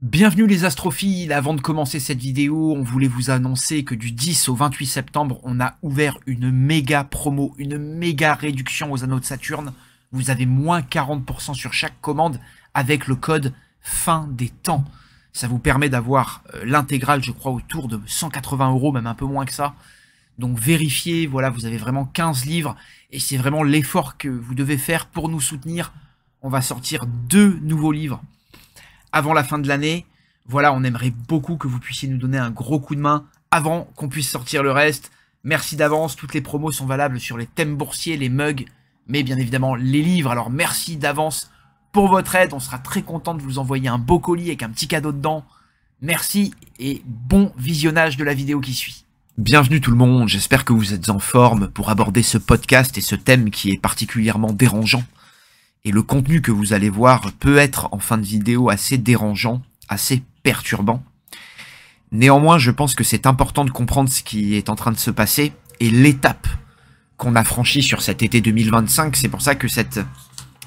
Bienvenue les astrophiles, avant de commencer cette vidéo, on voulait vous annoncer que du 10 au 28 septembre, on a ouvert une méga promo, une méga réduction aux anneaux de Saturne. Vous avez moins 40% sur chaque commande avec le code fin des temps. Ça vous permet d'avoir l'intégrale, je crois, autour de 180 €, même un peu moins que ça. Donc vérifiez, voilà, vous avez vraiment 15 livres et c'est vraiment l'effort que vous devez faire pour nous soutenir. On va sortir 2 nouveaux livres avant la fin de l'année. Voilà, on aimerait beaucoup que vous puissiez nous donner un gros coup de main avant qu'on puisse sortir le reste. Merci d'avance, toutes les promos sont valables sur les thèmes boursiers, les mugs, mais bien évidemment les livres. Alors merci d'avance pour votre aide, on sera très content de vous envoyer un beau colis avec un petit cadeau dedans. Merci et bon visionnage de la vidéo qui suit. Bienvenue tout le monde, j'espère que vous êtes en forme pour aborder ce podcast et ce thème qui est particulièrement dérangeant. Et le contenu que vous allez voir peut être en fin de vidéo assez dérangeant, assez perturbant. Néanmoins, je pense que c'est important de comprendre ce qui est en train de se passer et l'étape qu'on a franchie sur cet été 2025. C'est pour ça que cette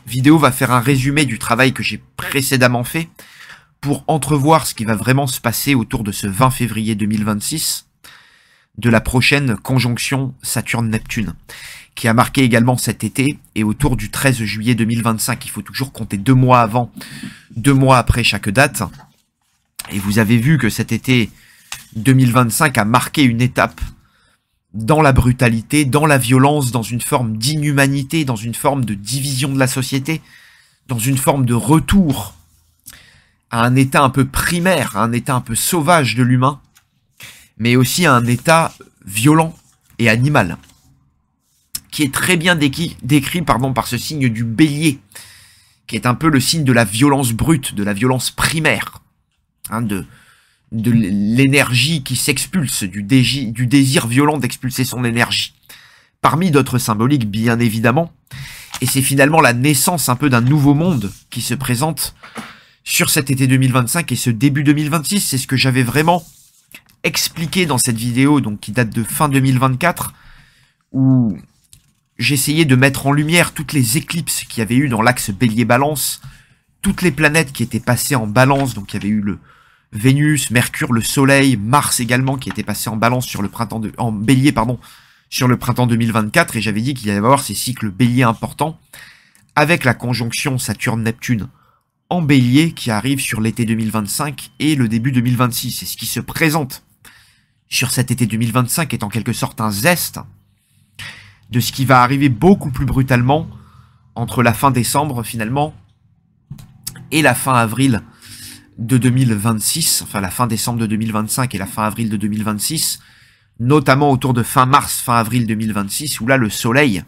vidéo va faire un résumé du travail que j'ai précédemment fait pour entrevoir ce qui va vraiment se passer autour de ce 20 février 2026, de la prochaine conjonction Saturne-Neptune, qui a marqué également cet été, et autour du 13 juillet 2025. Il faut toujours compter 2 mois avant, 2 mois après chaque date. Et vous avez vu que cet été 2025 a marqué une étape dans la brutalité, dans la violence, dans une forme d'inhumanité, dans une forme de division de la société, dans une forme de retour à un état un peu primaire, à un état un peu sauvage de l'humain, mais aussi à un état violent et animal, qui est très bien décrit par ce signe du bélier, qui est un peu le signe de la violence brute, de la violence primaire, de l'énergie qui s'expulse, du désir violent d'expulser son énergie. Parmi d'autres symboliques, bien évidemment, et c'est finalement la naissance un peu d'un nouveau monde qui se présente sur cet été 2025 et ce début 2026, c'est ce que j'avais vraiment expliqué dans cette vidéo, donc qui date de fin 2024, où j'essayais de mettre en lumière toutes les éclipses qu'il y avait eu dans l'axe Bélier-Balance, toutes les planètes qui étaient passées en Balance, donc il y avait eu le Vénus, Mercure, le Soleil, Mars également qui était passé en Balance sur le printemps en Bélier, sur le printemps 2024, et j'avais dit qu'il y allait y avoir ces cycles Bélier importants, avec la conjonction Saturne-Neptune en Bélier qui arrive sur l'été 2025 et le début 2026. Et ce qui se présente sur cet été 2025 est en quelque sorte un zeste de ce qui va arriver beaucoup plus brutalement entre la fin décembre finalement et la fin avril de 2026, enfin la fin décembre de 2025 et la fin avril de 2026, notamment autour de fin mars, fin avril 2026, où là le Soleil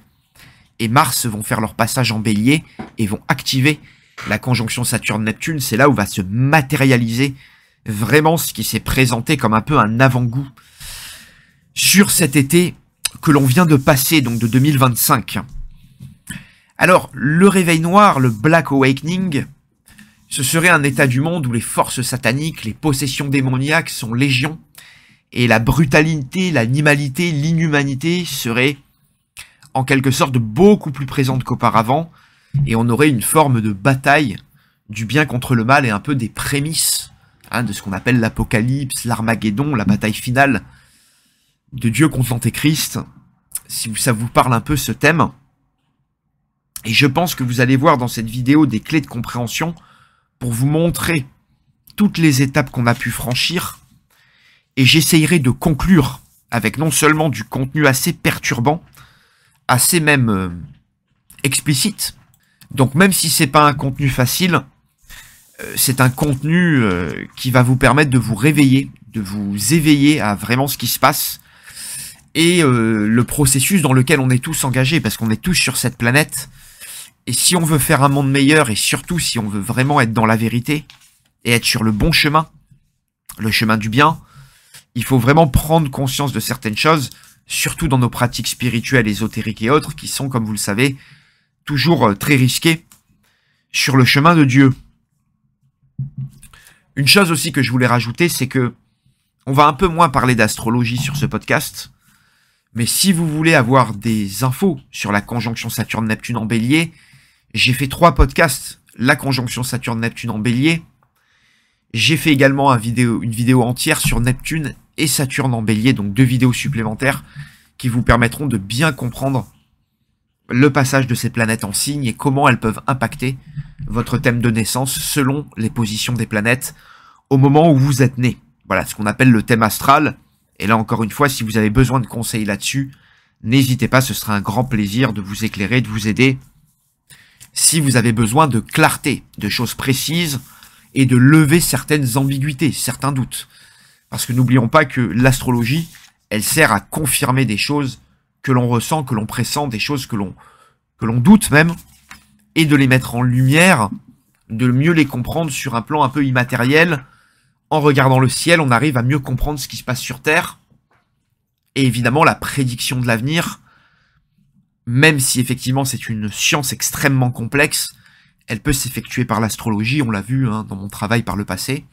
et Mars vont faire leur passage en Bélier et vont activer la conjonction Saturne-Neptune. C'est là où va se matérialiser vraiment ce qui s'est présenté comme un peu un avant-goût sur cet été que l'on vient de passer, donc de 2025. Alors, le réveil noir, le Black Awakening, ce serait un état du monde où les forces sataniques, les possessions démoniaques sont légion, et la brutalité, l'animalité, l'inhumanité seraient en quelque sorte beaucoup plus présentes qu'auparavant, et on aurait une forme de bataille du bien contre le mal et un peu des prémices de ce qu'on appelle l'apocalypse, l'Armageddon, la bataille finale de Dieu contre l'Antéchrist, si ça vous parle un peu ce thème. Et je pense que vous allez voir dans cette vidéo des clés de compréhension pour vous montrer toutes les étapes qu'on a pu franchir. Et j'essayerai de conclure avec non seulement du contenu assez perturbant, assez même explicite. Donc même si c'est pas un contenu facile, c'est un contenu qui va vous permettre de vous réveiller, de vous éveiller à vraiment ce qui se passe, et le processus dans lequel on est tous engagés, parce qu'on est tous sur cette planète, et si on veut faire un monde meilleur, et surtout si on veut vraiment être dans la vérité, et être sur le bon chemin, le chemin du bien, il faut vraiment prendre conscience de certaines choses, surtout dans nos pratiques spirituelles, ésotériques et autres, qui sont, comme vous le savez, toujours très risquées sur le chemin de Dieu. Une chose aussi que je voulais rajouter, c'est que on va un peu moins parler d'astrologie sur ce podcast, mais si vous voulez avoir des infos sur la conjonction Saturne-Neptune en Bélier, j'ai fait 3 podcasts, la conjonction Saturne-Neptune en Bélier, J'ai fait également une vidéo entière sur Neptune et Saturne en Bélier, donc 2 vidéos supplémentaires qui vous permettront de bien comprendre le passage de ces planètes en signe et comment elles peuvent impacter votre thème de naissance selon les positions des planètes au moment où vous êtes né. Voilà, ce qu'on appelle le thème astral. Et là, encore une fois, si vous avez besoin de conseils là-dessus, n'hésitez pas, ce sera un grand plaisir de vous éclairer, de vous aider. Si vous avez besoin de clarté, de choses précises, et de lever certaines ambiguïtés, certains doutes. Parce que n'oublions pas que l'astrologie, elle sert à confirmer des choses que l'on ressent, que l'on pressent, des choses que l'on doute même, et de les mettre en lumière, de mieux les comprendre sur un plan un peu immatériel. En regardant le ciel, on arrive à mieux comprendre ce qui se passe sur Terre. Et évidemment, la prédiction de l'avenir, même si effectivement c'est une science extrêmement complexe, elle peut s'effectuer par l'astrologie, on l'a vu dans mon travail par le passé.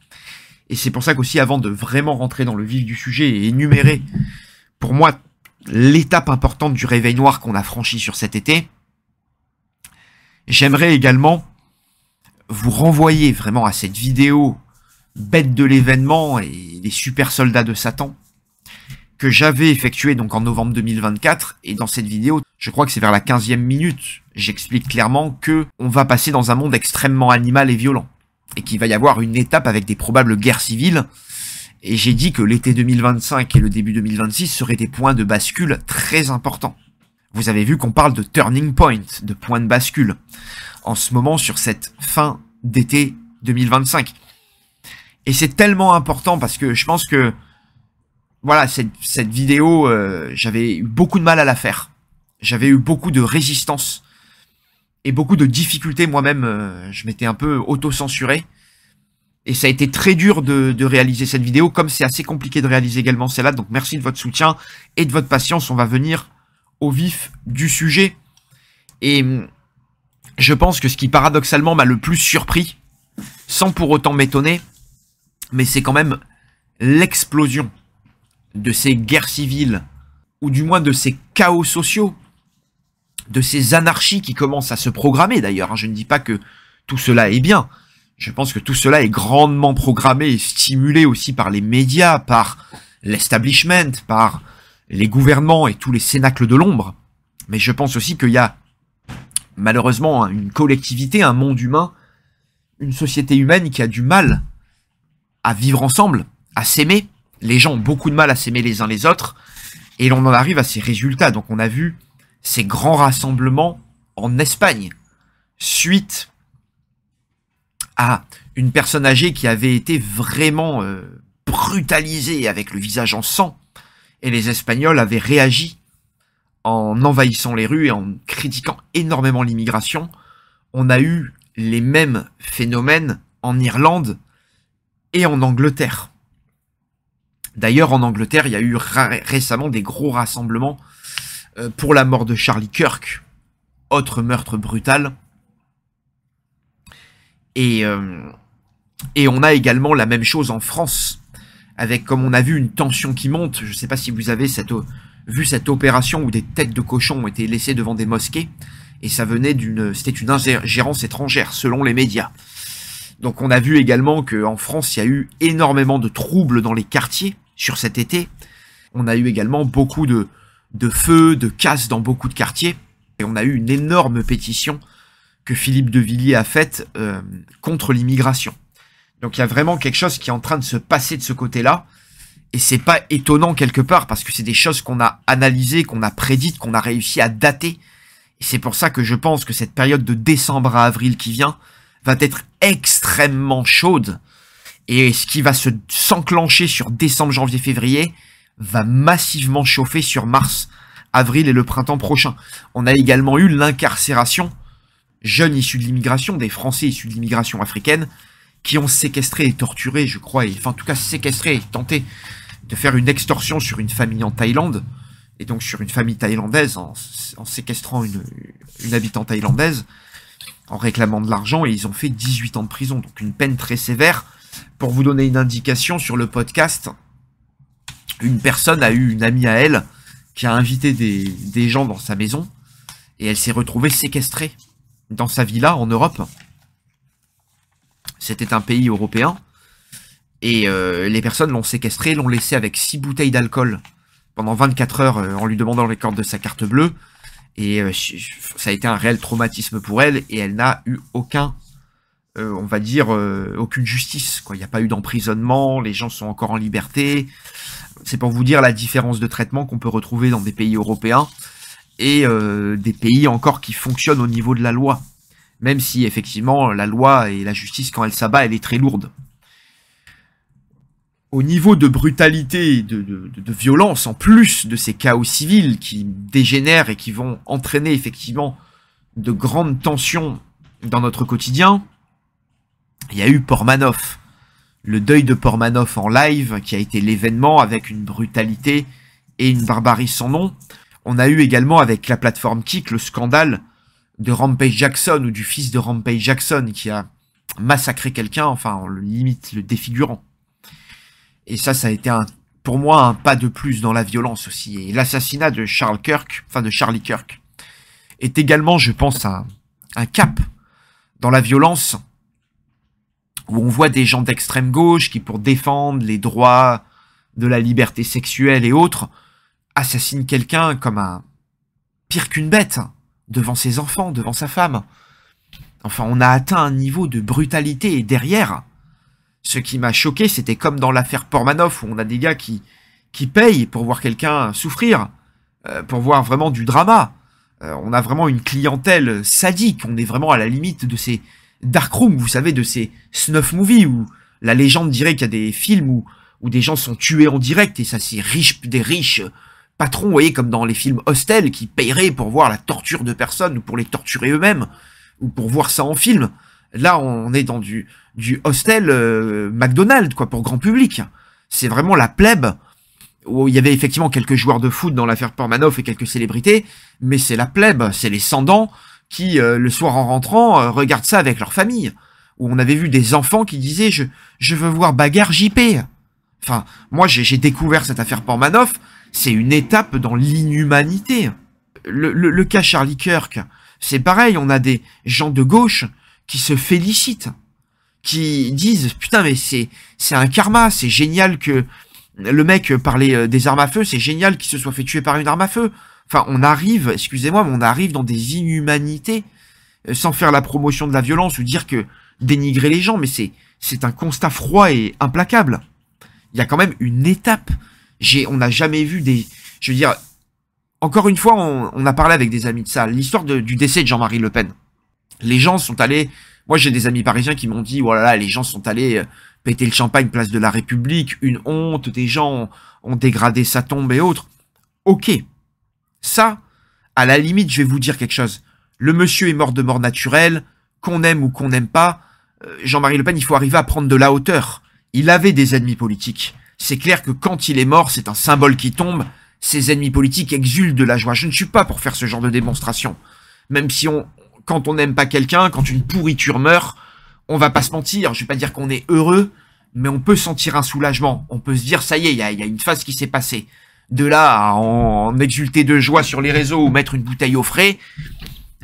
Et c'est pour ça qu'aussi, avant de vraiment rentrer dans le vif du sujet et énumérer, pour moi, l'étape importante du réveil noir qu'on a franchi sur cet été, j'aimerais également vous renvoyer vraiment à cette vidéo bête de l'événement et les super soldats de Satan que j'avais effectuée donc en novembre 2024. Et dans cette vidéo, je crois que c'est vers la 15e minute, j'explique clairement que on va passer dans un monde extrêmement animal et violent et qu'il va y avoir une étape avec des probables guerres civiles. Et j'ai dit que l'été 2025 et le début 2026 seraient des points de bascule très importants. Vous avez vu qu'on parle de turning point, de point de bascule, en ce moment sur cette fin d'été 2025. Et c'est tellement important parce que je pense que, voilà, cette vidéo, j'avais eu beaucoup de mal à la faire. J'avais eu beaucoup de résistance et beaucoup de difficultés moi-même. Je m'étais un peu auto-censuré. Et ça a été très dur de réaliser cette vidéo, comme c'est assez compliqué de réaliser également celle-là. Donc merci de votre soutien et de votre patience. On va venir au vif du sujet. Et je pense que ce qui paradoxalement m'a le plus surpris, sans pour autant m'étonner, mais c'est quand même l'explosion de ces guerres civiles, ou du moins de ces chaos sociaux, de ces anarchies qui commencent à se programmer d'ailleurs. Je ne dis pas que tout cela est bien. Je pense que tout cela est grandement programmé et stimulé aussi par les médias, par l'establishment, par les gouvernements et tous les cénacles de l'ombre. Mais je pense aussi qu'il y a malheureusement une collectivité, un monde humain, une société humaine qui a du mal à vivre ensemble, à s'aimer. Les gens ont beaucoup de mal à s'aimer les uns les autres. Et l'on en arrive à ces résultats. Donc on a vu ces grands rassemblements en Espagne, suite à une personne âgée qui avait été vraiment brutalisée avec le visage en sang. Et les Espagnols avaient réagi en envahissant les rues et en critiquant énormément l'immigration. On a eu les mêmes phénomènes en Irlande et en Angleterre. D'ailleurs, en Angleterre, il y a eu récemment des gros rassemblements pour la mort de Charlie Kirk, autre meurtre brutal. Et on a également la même chose en France, avec, comme on a vu, une tension qui monte. Je ne sais pas si vous avez vu cette opération où des têtes de cochons ont été laissées devant des mosquées, et ça venait c'était une ingérence étrangère, selon les médias. Donc on a vu également qu'en France, il y a eu énormément de troubles dans les quartiers sur cet été. On a eu également beaucoup de feux, de casses dans beaucoup de quartiers, et on a eu une énorme pétition que Philippe de Villiers a faite contre l'immigration. Donc il y a vraiment quelque chose qui est en train de se passer de ce côté-là, et c'est pas étonnant quelque part, parce que c'est des choses qu'on a analysées, qu'on a prédites, qu'on a réussi à dater, et c'est pour ça que je pense que cette période de décembre à avril qui vient va être extrêmement chaude, et ce qui va s'enclencher sur décembre, janvier, février, va massivement chauffer sur mars, avril et le printemps prochain. On a également eu l'incarcération jeunes issus de l'immigration, des Français issus de l'immigration africaine, qui ont séquestré et torturé, je crois, enfin en tout cas séquestré et tenté de faire une extorsion sur une famille en Thaïlande, et donc sur une famille thaïlandaise, en séquestrant une habitante thaïlandaise, en réclamant de l'argent, et ils ont fait 18 ans de prison, donc une peine très sévère. Pour vous donner une indication sur le podcast, une personne a eu une amie à elle, qui a invité des gens dans sa maison, et elle s'est retrouvée séquestrée dans sa villa en Europe. C'était un pays européen. Et les personnes l'ont séquestré, l'ont laissé avec 6 bouteilles d'alcool pendant 24 heures en lui demandant les cordes de sa carte bleue. Et ça a été un réel traumatisme pour elle, et elle n'a eu aucun, on va dire, aucune justice, quoi. Il n'y a pas eu d'emprisonnement, les gens sont encore en liberté. C'est pour vous dire la différence de traitement qu'on peut retrouver dans des pays européens et des pays encore qui fonctionnent au niveau de la loi. Même si, effectivement, la loi et la justice, quand elle s'abat, elle est très lourde. Au niveau de brutalité et de violence, en plus de ces chaos civils qui dégénèrent et qui vont entraîner effectivement de grandes tensions dans notre quotidien, il y a eu Portmanov. Le deuil de Portmanov en live, qui a été l'événement avec une brutalité et une barbarie sans nom. On a eu également avec la plateforme Kik le scandale de Rampage Jackson ou du fils de Rampage Jackson qui a massacré quelqu'un, enfin limite le défigurant. Et ça a été pour moi un pas de plus dans la violence aussi. Et l'assassinat de Charlie Kirk, est également, je pense, un cap dans la violence, où on voit des gens d'extrême gauche qui, pour défendre les droits de la liberté sexuelle et autres, assassinent quelqu'un comme pire qu'une bête, devant ses enfants, devant sa femme. Enfin, on a atteint un niveau de brutalité, et derrière, ce qui m'a choqué, c'était comme dans l'affaire Portmanov, où on a des gars qui payent pour voir quelqu'un souffrir, pour voir vraiment du drama. On a vraiment une clientèle sadique, on est vraiment à la limite de ces darkroom, vous savez, de ces snuff movies, où la légende dirait qu'il y a des films où des gens sont tués en direct, et ça c'est des riches patrons, vous voyez, comme dans les films Hostel, qui paieraient pour voir la torture de personnes, ou pour les torturer eux-mêmes, ou pour voir ça en film. Là, on est dans du Hostel McDonald's, quoi, pour grand public. C'est vraiment la plèbe, où il y avait effectivement quelques joueurs de foot dans l'affaire Portmanov et quelques célébrités, mais c'est la plèbe, c'est les sans-dents qui, le soir en rentrant, regardent ça avec leur famille. Où on avait vu des enfants qui disaient « Je veux voir Bagarre JP ». Enfin, moi, j'ai découvert cette affaire Portmanov, c'est une étape dans l'inhumanité. Le cas Charlie Kirk, c'est pareil, on a des gens de gauche qui se félicitent, qui disent « Putain, mais c'est un karma, c'est génial que le mec parlait des armes à feu, c'est génial qu'il se soit fait tuer par une arme à feu ». Enfin, on arrive, excusez-moi, mais on arrive dans des inhumanités, sans faire la promotion de la violence ou dire que dénigrer les gens, mais c'est un constat froid et implacable. Il y a quand même une étape. On n'a jamais vu je veux dire, encore une fois, on a parlé avec des amis de ça, l'histoire du décès de Jean-Marie Le Pen. Les gens sont allés, moi j'ai des amis parisiens qui m'ont dit, voilà, les gens sont allés péter le champagne place de la République, une honte, des gens ont dégradé sa tombe et autres. Ok. Ça, à la limite, je vais vous dire quelque chose. Le monsieur est mort de mort naturelle, qu'on aime ou qu'on n'aime pas, Jean-Marie Le Pen, il faut arriver à prendre de la hauteur. Il avait des ennemis politiques. C'est clair que quand il est mort, c'est un symbole qui tombe. Ses ennemis politiques exultent de la joie. Je ne suis pas pour faire ce genre de démonstration. Même si quand on n'aime pas quelqu'un, quand une pourriture meurt, on va pas se mentir. Je vais pas dire qu'on est heureux, mais on peut sentir un soulagement. On peut se dire, ça y est, il y a une phase qui s'est passée. De là à en exulter de joie sur les réseaux ou mettre une bouteille au frais,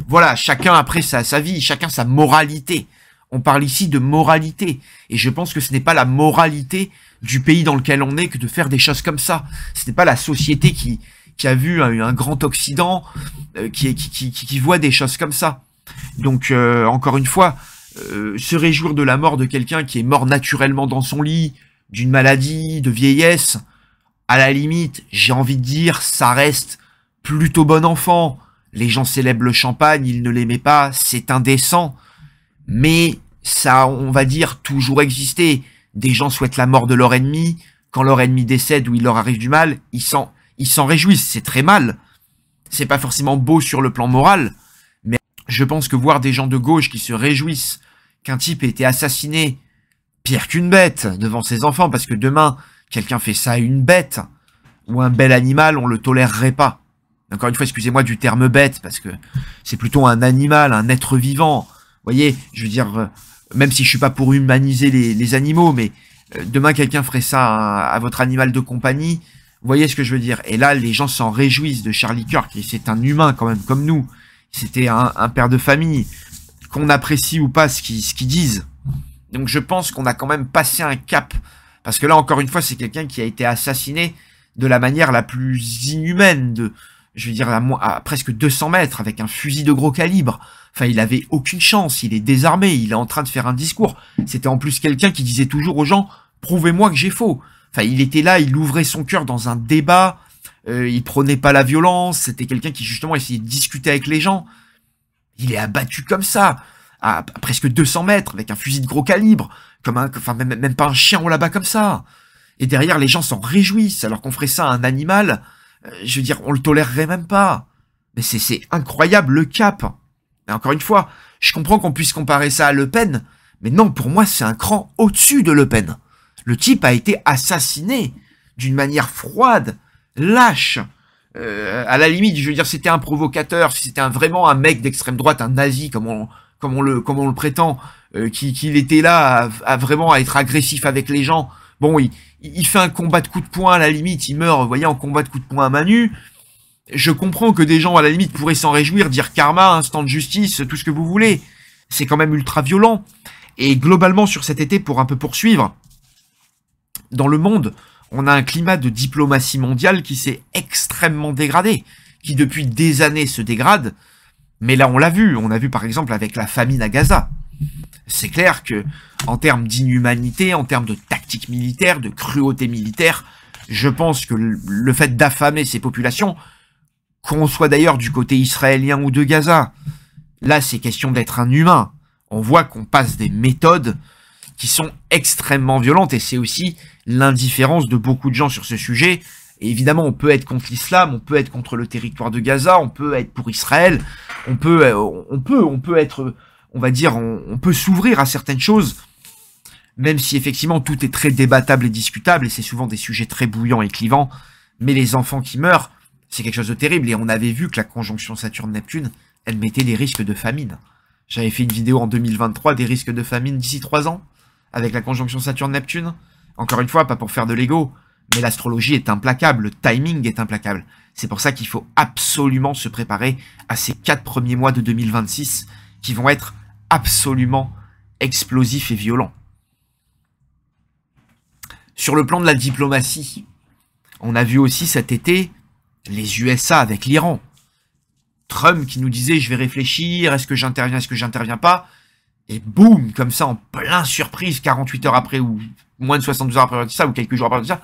voilà, chacun après sa vie, chacun sa moralité. On parle ici de moralité. Et je pense que ce n'est pas la moralité du pays dans lequel on est que de faire des choses comme ça. Ce n'est pas la société qui a vu un grand Occident, qui voit des choses comme ça. Donc, encore une fois, se réjouir de la mort de quelqu'un qui est mort naturellement dans son lit, d'une maladie, de vieillesse, à la limite, j'ai envie de dire, ça reste plutôt bon enfant. Les gens célèbrent le champagne, ils ne l'aimaient pas, c'est indécent. Mais ça, on va dire, toujours existé. Des gens souhaitent la mort de leur ennemi. Quand leur ennemi décède ou il leur arrive du mal, ils s'en réjouissent. C'est très mal. C'est pas forcément beau sur le plan moral. Mais je pense que voir des gens de gauche qui se réjouissent qu'un type ait été assassiné, pire qu'une bête, devant ses enfants, parce que demain, quelqu'un fait ça à une bête, ou un bel animal, on le tolérerait pas. Encore une fois, excusez-moi du terme bête, parce que c'est plutôt un animal, un être vivant. Vous voyez, je veux dire, même si je suis pas pour humaniser les animaux, mais demain quelqu'un ferait ça à votre animal de compagnie, vous voyez ce que je veux dire. Et là, les gens s'en réjouissent de Charlie Kirk, et c'est un humain quand même, comme nous. C'était un père de famille, qu'on apprécie ou pas ce qu'ils disent. Donc je pense qu'on a quand même passé un cap Parce que là, encore une fois, c'est quelqu'un qui a été assassiné de la manière la plus inhumaine, je veux dire, à presque 200 mètres, avec un fusil de gros calibre. Enfin, il avait aucune chance, il est désarmé, il est en train de faire un discours. C'était en plus quelqu'un qui disait toujours aux gens, prouvez-moi que j'ai faux. Enfin, il était là, il ouvrait son cœur dans un débat, il prônait pas la violence, c'était quelqu'un qui justement essayait de discuter avec les gens. Il est abattu comme ça, à presque 200 mètres, avec un fusil de gros calibre, enfin même pas un chien on l'abat comme ça. Et derrière, les gens s'en réjouissent, alors qu'on ferait ça à un animal, je veux dire, on le tolérerait même pas. Mais c'est incroyable le cap. Et encore une fois, je comprends qu'on puisse comparer ça à Le Pen, mais non, pour moi, c'est un cran au-dessus de Le Pen. Le type a été assassiné d'une manière froide, lâche. À la limite, je veux dire, c'était un provocateur, si c'était vraiment un mec d'extrême droite, un nazi, comme on le prétend, qu'il était là à vraiment à être agressif avec les gens. Bon, il fait un combat de coups de poing, à la limite, il meurt, vous voyez, en combat de coups de poing à main nue. Je comprends que des gens, à la limite, pourraient s'en réjouir, dire karma, instant de justice, tout ce que vous voulez. C'est quand même ultra violent. Et globalement, sur cet été, pour un peu poursuivre, dans le monde, on a un climat de diplomatie mondiale qui s'est extrêmement dégradé, qui depuis des années se dégrade. Mais là, on l'a vu. On a vu, par exemple, avec la famine à Gaza. C'est clair que, en termes d'inhumanité, en termes de tactique militaire, de cruauté militaire, je pense que le fait d'affamer ces populations, qu'on soit d'ailleurs du côté israélien ou de Gaza, là c'est question d'être un humain. On voit qu'on passe des méthodes qui sont extrêmement violentes et c'est aussi l'indifférence de beaucoup de gens sur ce sujet. Et évidemment, on peut être contre l'islam, on peut être contre le territoire de Gaza, on peut être pour Israël, on peut être, on va dire, on peut s'ouvrir à certaines choses, même si effectivement tout est très débattable et discutable et c'est souvent des sujets très bouillants et clivants. Mais les enfants qui meurent, c'est quelque chose de terrible, et on avait vu que la conjonction Saturne-Neptune, elle mettait des risques de famine. J'avais fait une vidéo en 2023 des risques de famine d'ici 3 ans, avec la conjonction Saturne-Neptune. Encore une fois, pas pour faire de l'ego, mais l'astrologie est implacable, le timing est implacable. C'est pour ça qu'il faut absolument se préparer à ces 4 premiers mois de 2026, qui vont être absolument explosifs et violents. Sur le plan de la diplomatie, on a vu aussi cet été les USA avec l'Iran. Trump qui nous disait « je vais réfléchir, est-ce que j'interviens, est-ce que j'interviens pas ?» Et boum, comme ça, en plein surprise, 48 heures après, ou moins de 72 heures après ça, ou quelques jours après ça,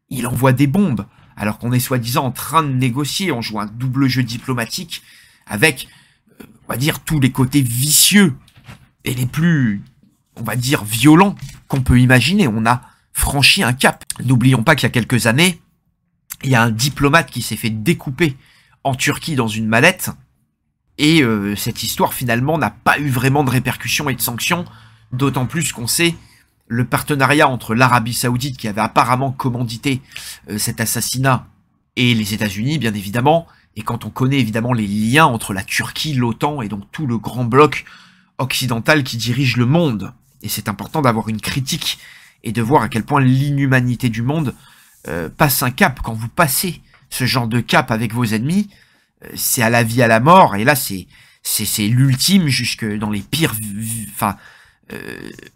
il envoie des bombes, alors qu'on est soi-disant en train de négocier. On joue un double jeu diplomatique avec, on va dire, tous les côtés vicieux et les plus, on va dire, violents qu'on peut imaginer. On a franchi un cap. N'oublions pas qu'il y a quelques années, il y a un diplomate qui s'est fait découper en Turquie dans une mallette, et cette histoire finalement n'a pas eu vraiment de répercussions et de sanctions, d'autant plus qu'on sait le partenariat entre l'Arabie Saoudite, qui avait apparemment commandité cet assassinat, et les États-Unis, bien évidemment, et quand on connaît évidemment les liens entre la Turquie, l'OTAN, et donc tout le grand bloc occidental qui dirige le monde, et c'est important d'avoir une critique, et de voir à quel point l'inhumanité du monde passe un cap. Quand vous passez ce genre de cap avec vos ennemis, c'est à la vie, à la mort, et là c'est l'ultime jusque dans les pires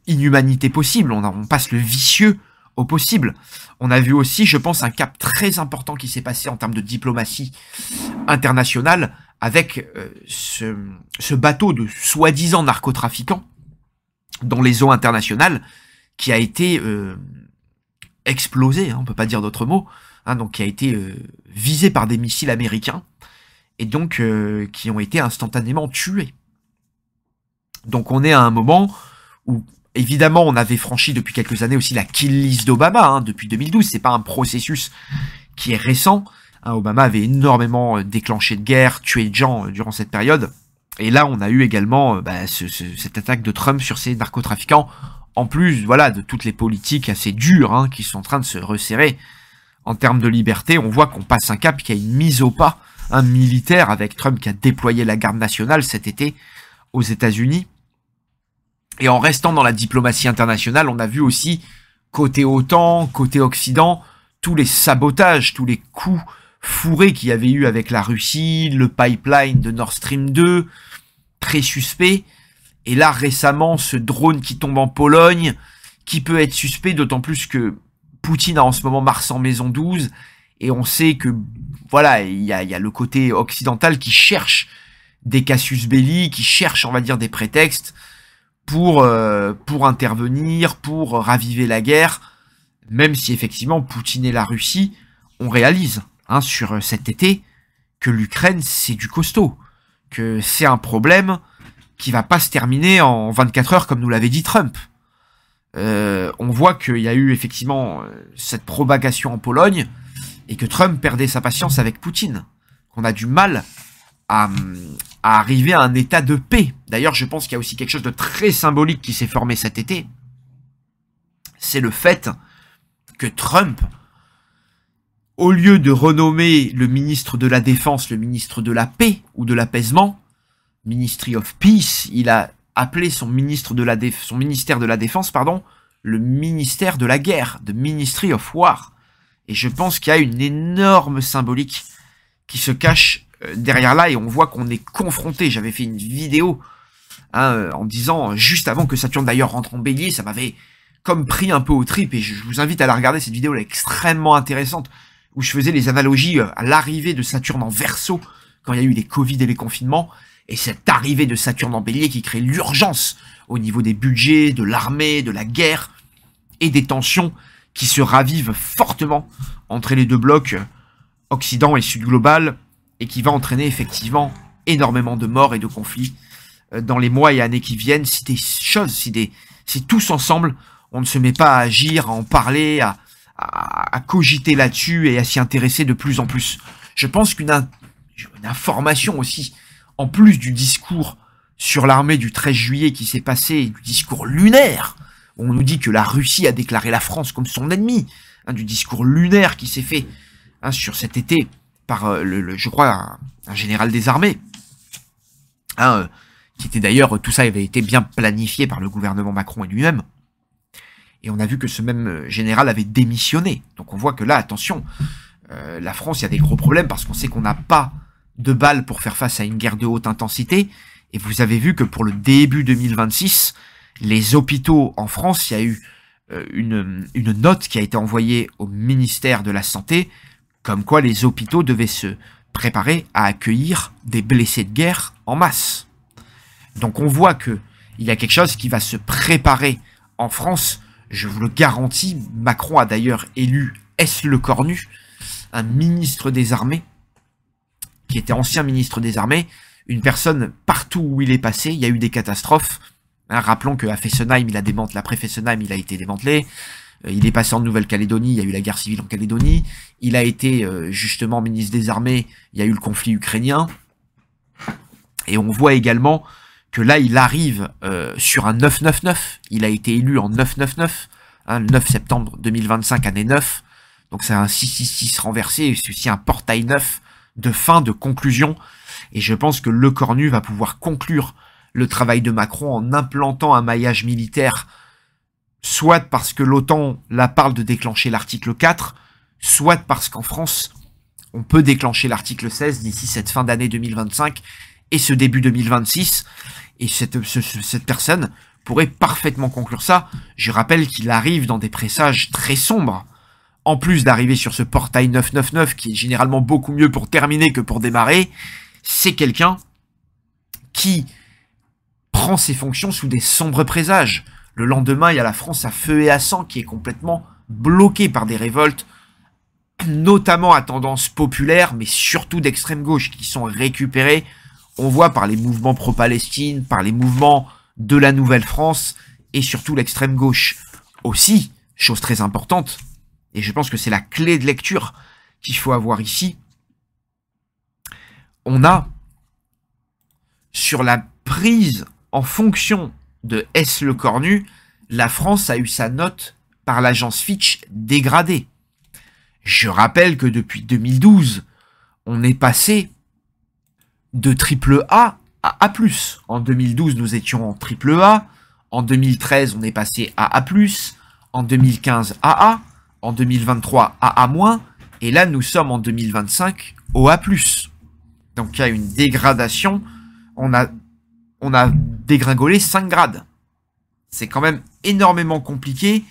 inhumanités possibles. On passe le vicieux au possible. On a vu aussi, je pense, un cap très important qui s'est passé en termes de diplomatie internationale avec ce bateau de soi-disant narcotrafiquants dans les eaux internationales qui a été explosé, hein, on peut pas dire d'autre mot, hein, donc qui a été visé par des missiles américains, et donc qui ont été instantanément tués. Donc on est à un moment où, évidemment, on avait franchi depuis quelques années aussi la kill list d'Obama, hein, depuis 2012, c'est pas un processus qui est récent, hein, Obama avait énormément déclenché de guerre, tué de gens durant cette période, et là on a eu également cette attaque de Trump sur ces narcotrafiquants, en plus, voilà, de toutes les politiques assez dures, hein, qui sont en train de se resserrer en termes de liberté. On voit qu'on passe un cap, qu'il y a une mise au pas, un militaire, avec Trump qui a déployé la garde nationale cet été aux États-Unis. Et en restant dans la diplomatie internationale, on a vu aussi, côté OTAN, côté Occident, tous les sabotages, tous les coups fourrés qu'il y avait eu avec la Russie, le pipeline de Nord Stream 2, très suspect. Et là, récemment, ce drone qui tombe en Pologne, qui peut être suspect, d'autant plus que Poutine a en ce moment Mars en maison 12, et on sait que, voilà, il y a le côté occidental qui cherche des casus belli, qui cherche, on va dire, des prétextes pour intervenir, pour raviver la guerre, même si effectivement Poutine et la Russie, on réalise, hein, sur cet été, que l'Ukraine, c'est du costaud, que c'est un problème qui va pas se terminer en 24 heures comme nous l'avait dit Trump. On voit qu'il y a eu effectivement cette propagation en Pologne et que Trump perdait sa patience avec Poutine, qu'on a du mal à arriver à un état de paix. D'ailleurs, je pense qu'il y a aussi quelque chose de très symbolique qui s'est formé cet été. C'est le fait que Trump, au lieu de renommer le ministre de la Défense le ministre de la paix ou de l'apaisement, Ministry of Peace, il a appelé son ministère de la Défense, le ministère de la guerre, the Ministry of War. Et je pense qu'il y a une énorme symbolique qui se cache derrière là, et on voit qu'on est confronté. J'avais fait une vidéo en disant, juste avant que Saturne d'ailleurs rentre en bélier, ça m'avait comme pris un peu aux tripes, et je vous invite à la regarder, cette vidéo elle est extrêmement intéressante, où je faisais les analogies à l'arrivée de Saturne en Verseau, quand il y a eu les Covid et les confinements, et cette arrivée de Saturne en bélier qui crée l'urgence au niveau des budgets, de l'armée, de la guerre, et des tensions qui se ravivent fortement entre les deux blocs, Occident et Sud global, et qui va entraîner effectivement énormément de morts et de conflits dans les mois et années qui viennent, si tous ensemble, on ne se met pas à agir, à en parler, à cogiter là-dessus et à s'y intéresser de plus en plus. Je pense qu'une information aussi, en plus du discours sur l'armée du 13 juillet qui s'est passé, du discours lunaire, on nous dit que la Russie a déclaré la France comme son ennemi, du discours lunaire qui s'est fait sur cet été par, je crois, un général des armées, qui était d'ailleurs, tout ça avait été bien planifié par le gouvernement Macron et lui-même. Et on a vu que ce même général avait démissionné. Donc on voit que là, attention, la France, il y a des gros problèmes parce qu'on sait qu'on n'a pas de balles pour faire face à une guerre de haute intensité. Et vous avez vu que pour le début 2026, les hôpitaux en France, il y a eu une note qui a été envoyée au ministère de la Santé, comme quoi les hôpitaux devaient se préparer à accueillir des blessés de guerre en masse. Donc on voit que il y a quelque chose qui va se préparer en France, je vous le garantis. Macron a d'ailleurs élu Lecornu, un ministre des Armées, qui était ancien ministre des Armées, une personne partout où il est passé, il y a eu des catastrophes. Rappelons qu'à Fessenheim, l'après Fessenheim, il a été démantelé. Il est passé en Nouvelle-Calédonie, il y a eu la guerre civile en Calédonie. Il a été justement ministre des Armées, il y a eu le conflit ukrainien. Et on voit également que là, il arrive sur un 999. Il a été élu en 999, le 9 septembre 2025, année 9. Donc c'est un 666 renversé, et c'est aussi un portail 9 de fin, de conclusion. Et je pense que Lecornu va pouvoir conclure le travail de Macron en implantant un maillage militaire, soit parce que l'OTAN la parle de déclencher l'article 4, soit parce qu'en France, on peut déclencher l'article 16 d'ici cette fin d'année 2025 et ce début 2026. Et cette personne pourrait parfaitement conclure ça. Je rappelle qu'il arrive dans des présages très sombres. En plus d'arriver sur ce portail 999, qui est généralement beaucoup mieux pour terminer que pour démarrer, c'est quelqu'un qui prend ses fonctions sous des sombres présages. Le lendemain, il y a la France à feu et à sang qui est complètement bloquée par des révoltes, notamment à tendance populaire, mais surtout d'extrême gauche, qui sont récupérées, on voit, par les mouvements pro-Palestine, par les mouvements de la Nouvelle-France, et surtout l'extrême gauche. Aussi, chose très importante, et je pense que c'est la clé de lecture qu'il faut avoir ici, on a, sur la prise en fonction de Lecornu, la France a eu sa note par l'agence Fitch dégradée. Je rappelle que depuis 2012, on est passé de triple A à A+. En 2012, nous étions en triple A. En 2013, on est passé à A+. En 2015, AA. En 2023, AA-. Et là, nous sommes en 2025 au A+. Donc, il y a une dégradation. On a dégringolé 5 grades. C'est quand même énormément compliqué.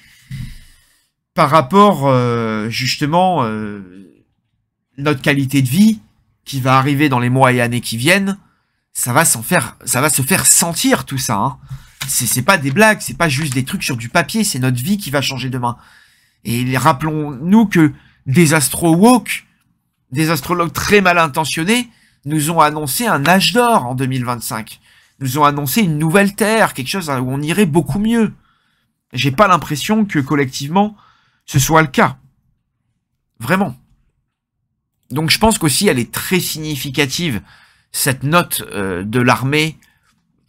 par rapport, justement, notre qualité de vie, qui va arriver dans les mois et années qui viennent, ça va se faire sentir tout ça, hein. C'est pas des blagues, c'est pas juste des trucs sur du papier, c'est notre vie qui va changer demain. Et rappelons-nous que des astro-woke, des astrologues très mal intentionnés, nous ont annoncé un âge d'or en 2025. Nous ont annoncé une nouvelle terre, quelque chose où on irait beaucoup mieux. J'ai pas l'impression que collectivement, ce soit le cas. Vraiment. Donc je pense qu'aussi elle est très significative, cette note de l'armée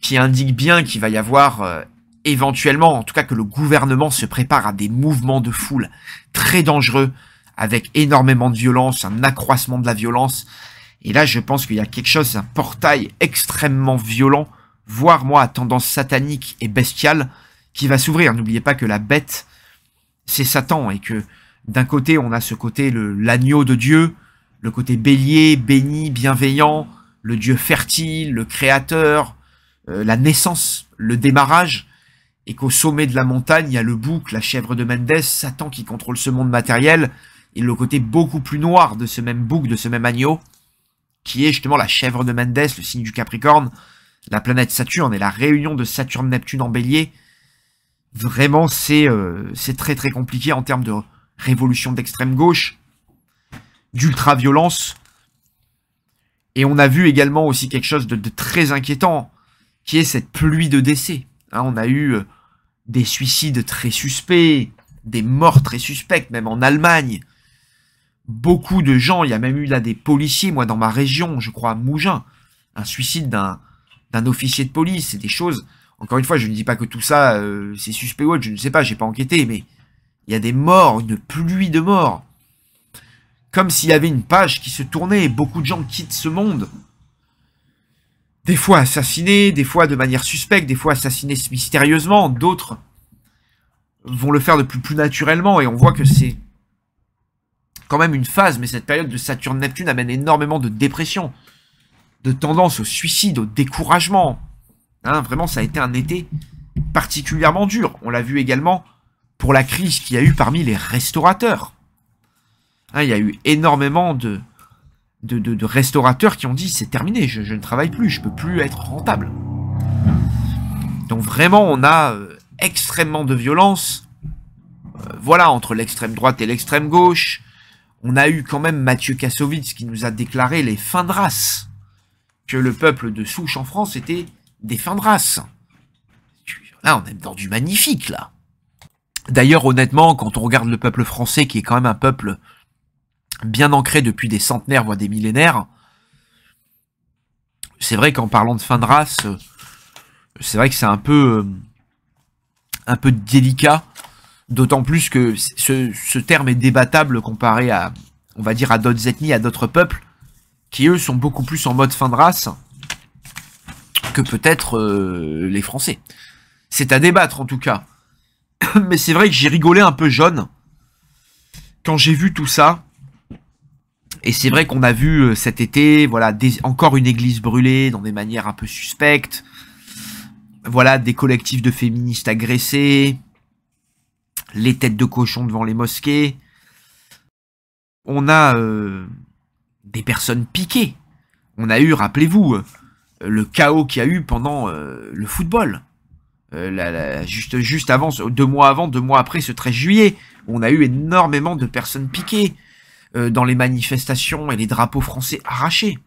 qui indique bien qu'il va y avoir éventuellement, en tout cas que le gouvernement se prépare à des mouvements de foule très dangereux, avec énormément de violence, un accroissement de la violence. Et là je pense qu'il y a quelque chose, un portail extrêmement violent, voire moi à tendance satanique et bestiale, qui va s'ouvrir. N'oubliez pas que la bête, c'est Satan, et que d'un côté on a ce côté, l'agneau de Dieu, le côté bélier, béni, bienveillant, le Dieu fertile, le créateur, la naissance, le démarrage, et qu'au sommet de la montagne, il y a le bouc, la chèvre de Méndès, Satan qui contrôle ce monde matériel, et le côté beaucoup plus noir de ce même bouc, de ce même agneau, qui est justement la chèvre de Méndès, le signe du Capricorne, la planète Saturne, et la réunion de Saturne-Neptune en bélier. Vraiment, c'est très très compliqué en termes de révolution d'extrême gauche, d'ultra-violence. Et on a vu également aussi quelque chose de très inquiétant, qui est cette pluie de décès. Hein, on a eu des suicides très suspects, des morts très suspectes, même en Allemagne. Beaucoup de gens, il y a même eu là des policiers, moi dans ma région, je crois à Mougins, un suicide d'un officier de police, c'est des choses... Encore une fois, je ne dis pas que tout ça, c'est suspect ou autre, je ne sais pas, j'ai pas enquêté, mais il y a des morts, une pluie de morts. Comme s'il y avait une page qui se tournait, et beaucoup de gens quittent ce monde. Des fois assassinés, des fois de manière suspecte, des fois assassinés mystérieusement, d'autres vont le faire de plus naturellement, et on voit que c'est quand même une phase, mais cette période de Saturne-Neptune amène énormément de dépression, de tendance au suicide, au découragement. Hein, vraiment, ça a été un été particulièrement dur. On l'a vu également pour la crise qu'il y a eu parmi les restaurateurs. Hein, il y a eu énormément de restaurateurs qui ont dit c'est terminé, je ne travaille plus, je peux plus être rentable. Donc vraiment, on a extrêmement de violence. Voilà, entre l'extrême droite et l'extrême gauche. On a eu quand même Mathieu Kassovitz qui nous a déclaré les fins de race. Que le peuple de souche en France était des fins de race. Là, on est dans du magnifique, là. D'ailleurs, honnêtement, quand on regarde le peuple français, qui est quand même un peuple bien ancré depuis des centenaires, voire des millénaires, c'est vrai qu'en parlant de fin de race, c'est vrai que c'est un peu délicat, d'autant plus que ce terme est débattable comparé à, on va dire, à d'autres ethnies, à d'autres peuples, qui eux sont beaucoup plus en mode fin de race que peut-être les Français. C'est à débattre en tout cas. Mais c'est vrai que j'ai rigolé un peu jaune quand j'ai vu tout ça. Et c'est vrai qu'on a vu cet été, voilà, encore une église brûlée dans des manières un peu suspectes. Voilà, des collectifs de féministes agressés. Les têtes de cochon devant les mosquées. On a des personnes piquées. On a eu, rappelez-vous, le chaos qu'il y a eu pendant le football. Juste avant, 2 mois avant, 2 mois après ce 13 juillet, on a eu énormément de personnes piquées dans les manifestations et les drapeaux français arrachés.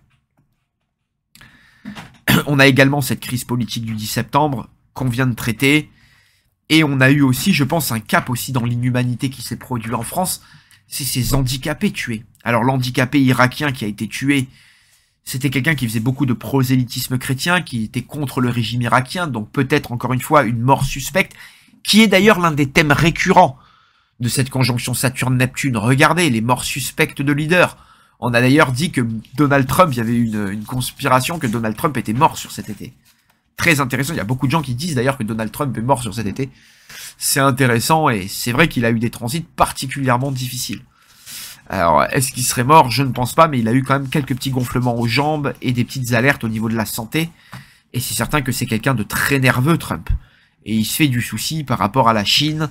On a également cette crise politique du 10 septembre qu'on vient de traiter. Et on a eu aussi, je pense, un cap aussi dans l'inhumanité qui s'est produit en France. C'est ces handicapés tués. Alors l'handicapé irakien qui a été tué, c'était quelqu'un qui faisait beaucoup de prosélytisme chrétien, qui était contre le régime irakien, donc peut-être encore une fois une mort suspecte, qui est d'ailleurs l'un des thèmes récurrents de cette conjonction Saturne-Neptune. Regardez, les morts suspectes de leaders. On a d'ailleurs dit que Donald Trump, il y avait une conspiration que Donald Trump était mort sur cet été. Très intéressant, il y a beaucoup de gens qui disent d'ailleurs que Donald Trump est mort sur cet été. C'est intéressant et c'est vrai qu'il a eu des transits particulièrement difficiles. Alors, est-ce qu'il serait mort? Je ne pense pas, mais il a eu quand même quelques petits gonflements aux jambes et des petites alertes au niveau de la santé. Et c'est certain que c'est quelqu'un de très nerveux, Trump. Et il se fait du souci par rapport à la Chine,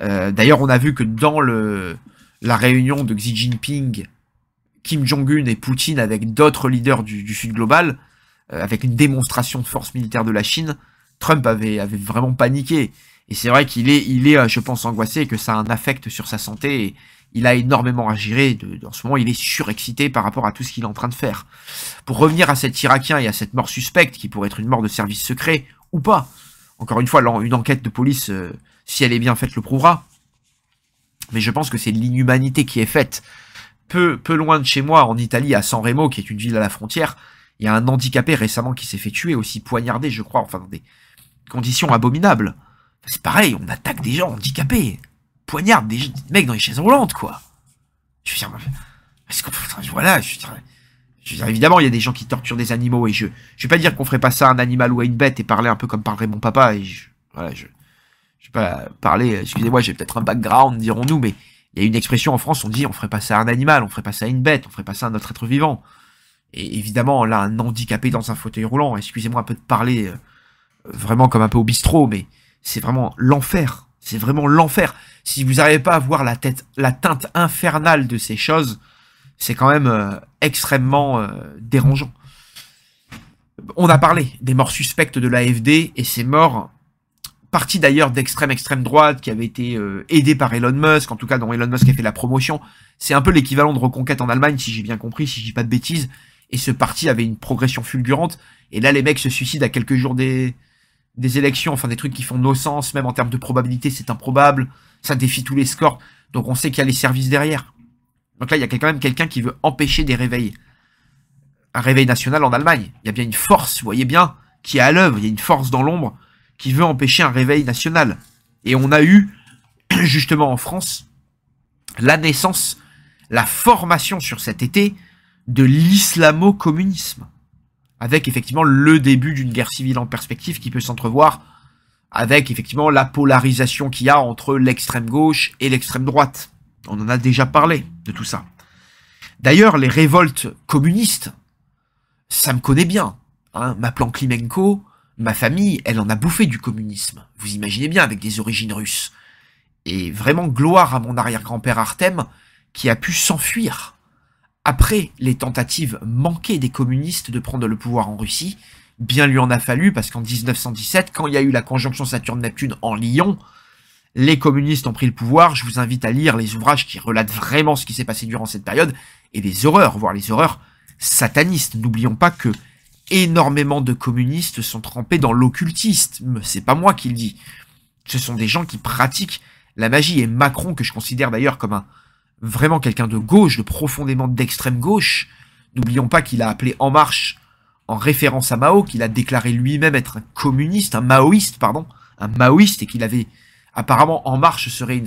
D'ailleurs, on a vu que dans la réunion de Xi Jinping, Kim Jong-un et Poutine avec d'autres leaders du Sud global, avec une démonstration de force militaire de la Chine, Trump avait vraiment paniqué. Et c'est vrai qu'il est, je pense, angoissé et que ça a un affect sur sa santé. Et il a énormément à gérer. En ce moment, il est surexcité par rapport à tout ce qu'il est en train de faire. Pour revenir à cet Irakien et à cette mort suspecte, qui pourrait être une mort de service secret ou pas, encore une fois, une enquête de police, si elle est bien faite, le prouvera. Mais je pense que c'est de l'inhumanité qui est faite. Peu loin de chez moi, en Italie, à San Remo, qui est une ville à la frontière, il y a un handicapé récemment qui s'est fait tuer, aussi poignardé, je crois, enfin dans des conditions abominables. C'est pareil, on attaque des gens handicapés, poignarde des mecs dans les chaises roulantes, quoi. Je veux dire, voilà, je veux dire, évidemment, il y a des gens qui torturent des animaux, et je vais pas dire qu'on ferait pas ça à un animal ou à une bête, et parler un peu comme parlerait mon papa, et voilà, je vais pas parler, excusez-moi, j'ai peut-être un background, dirons-nous, mais il y a une expression en France, on dit, on ferait pas ça à un animal, on ferait pas ça à une bête, on ferait pas ça à un autre être vivant. Et évidemment, là, un handicapé dans un fauteuil roulant, excusez-moi un peu de parler vraiment comme un peu au bistrot, mais c'est vraiment l'enfer. C'est vraiment l'enfer. Si vous n'arrivez pas à voir la teinte infernale de ces choses, c'est quand même extrêmement dérangeant. On a parlé des morts suspectes de l'AfD, et ces morts, partis d'ailleurs d'extrême droite, qui avaient été aidés par Elon Musk, en tout cas dont Elon Musk a fait la promotion. C'est un peu l'équivalent de Reconquête en Allemagne, si j'ai bien compris, si je dis pas de bêtises. Et ce parti avait une progression fulgurante. Et là, les mecs se suicident à quelques jours des élections, enfin des trucs qui font no sens, même en termes de probabilité, c'est improbable. Ça défie tous les scores. Donc on sait qu'il y a les services derrière. Donc là, il y a quand même quelqu'un qui veut empêcher des réveils. Un réveil national en Allemagne. Il y a bien une force, vous voyez bien, qui est à l'œuvre. Il y a une force dans l'ombre qui veut empêcher un réveil national. Et on a eu, justement en France, la naissance, la formation sur cet été de l'islamo-communisme, avec effectivement le début d'une guerre civile en perspective qui peut s'entrevoir, avec effectivement la polarisation qu'il y a entre l'extrême gauche et l'extrême droite. On en a déjà parlé de tout ça. D'ailleurs, les révoltes communistes, ça me connaît bien. Hein. M'appelant Klimenko, ma famille, elle en a bouffé du communisme. Vous imaginez bien, avec des origines russes. Et vraiment gloire à mon arrière-grand-père Artem, qui a pu s'enfuir après les tentatives manquées des communistes de prendre le pouvoir en Russie. Bien lui en a fallu, parce qu'en 1917, quand il y a eu la conjonction Saturne-Neptune en Lyon, les communistes ont pris le pouvoir. Je vous invite à lire les ouvrages qui relatent vraiment ce qui s'est passé durant cette période, et les horreurs, voire les horreurs satanistes. N'oublions pas que énormément de communistes sont trempés dans l'occultisme. C'est pas moi qui le dis. Ce sont des gens qui pratiquent la magie. Et Macron, que je considère d'ailleurs comme vraiment quelqu'un de gauche, de profondément d'extrême gauche, n'oublions pas qu'il a appelé En Marche en référence à Mao, qu'il a déclaré lui-même être un communiste, un maoïste, et qu'il avait apparemment En Marche serait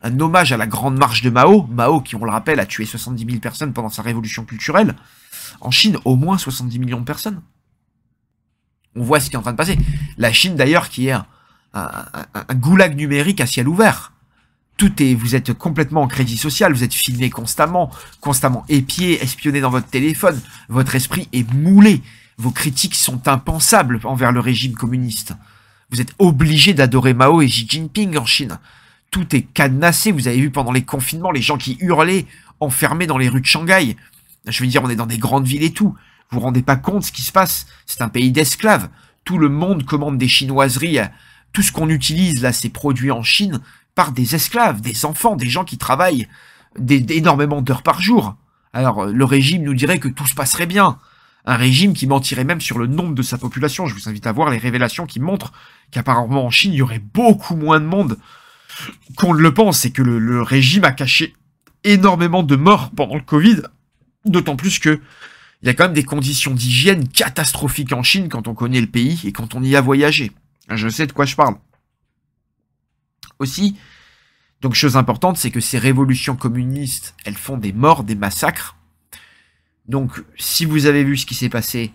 un hommage à la grande marche de Mao. Mao, qui on le rappelle, a tué 70 000 personnes pendant sa révolution culturelle. En Chine, au moins 70 millions de personnes. On voit ce qui est en train de passer. La Chine, d'ailleurs, qui est un goulag numérique à ciel ouvert. Vous êtes complètement en crédit social, vous êtes filmé constamment épié, espionné dans votre téléphone. Votre esprit est moulé. Vos critiques sont impensables envers le régime communiste. Vous êtes obligé d'adorer Mao et Xi Jinping en Chine. Tout est cadenassé. Vous avez vu pendant les confinements, les gens qui hurlaient, enfermés dans les rues de Shanghai. Je veux dire, on est dans des grandes villes et tout. Vous vous rendez pas compte ce qui se passe? C'est un pays d'esclaves. Tout le monde commande des chinoiseries. Tout ce qu'on utilise là, c'est produit en Chine par des esclaves, des enfants, des gens qui travaillent énormément d'heures par jour. Alors, le régime nous dirait que tout se passerait bien. Un régime qui mentirait même sur le nombre de sa population. Je vous invite à voir les révélations qui montrent qu'apparemment en Chine, il y aurait beaucoup moins de monde qu'on ne le pense, et que le régime a caché énormément de morts pendant le Covid. D'autant plus que il y a quand même des conditions d'hygiène catastrophiques en Chine quand on connaît le pays et quand on y a voyagé. Je sais de quoi je parle. Aussi, donc chose importante, c'est que ces révolutions communistes, elles font des morts, des massacres. Donc, si vous avez vu ce qui s'est passé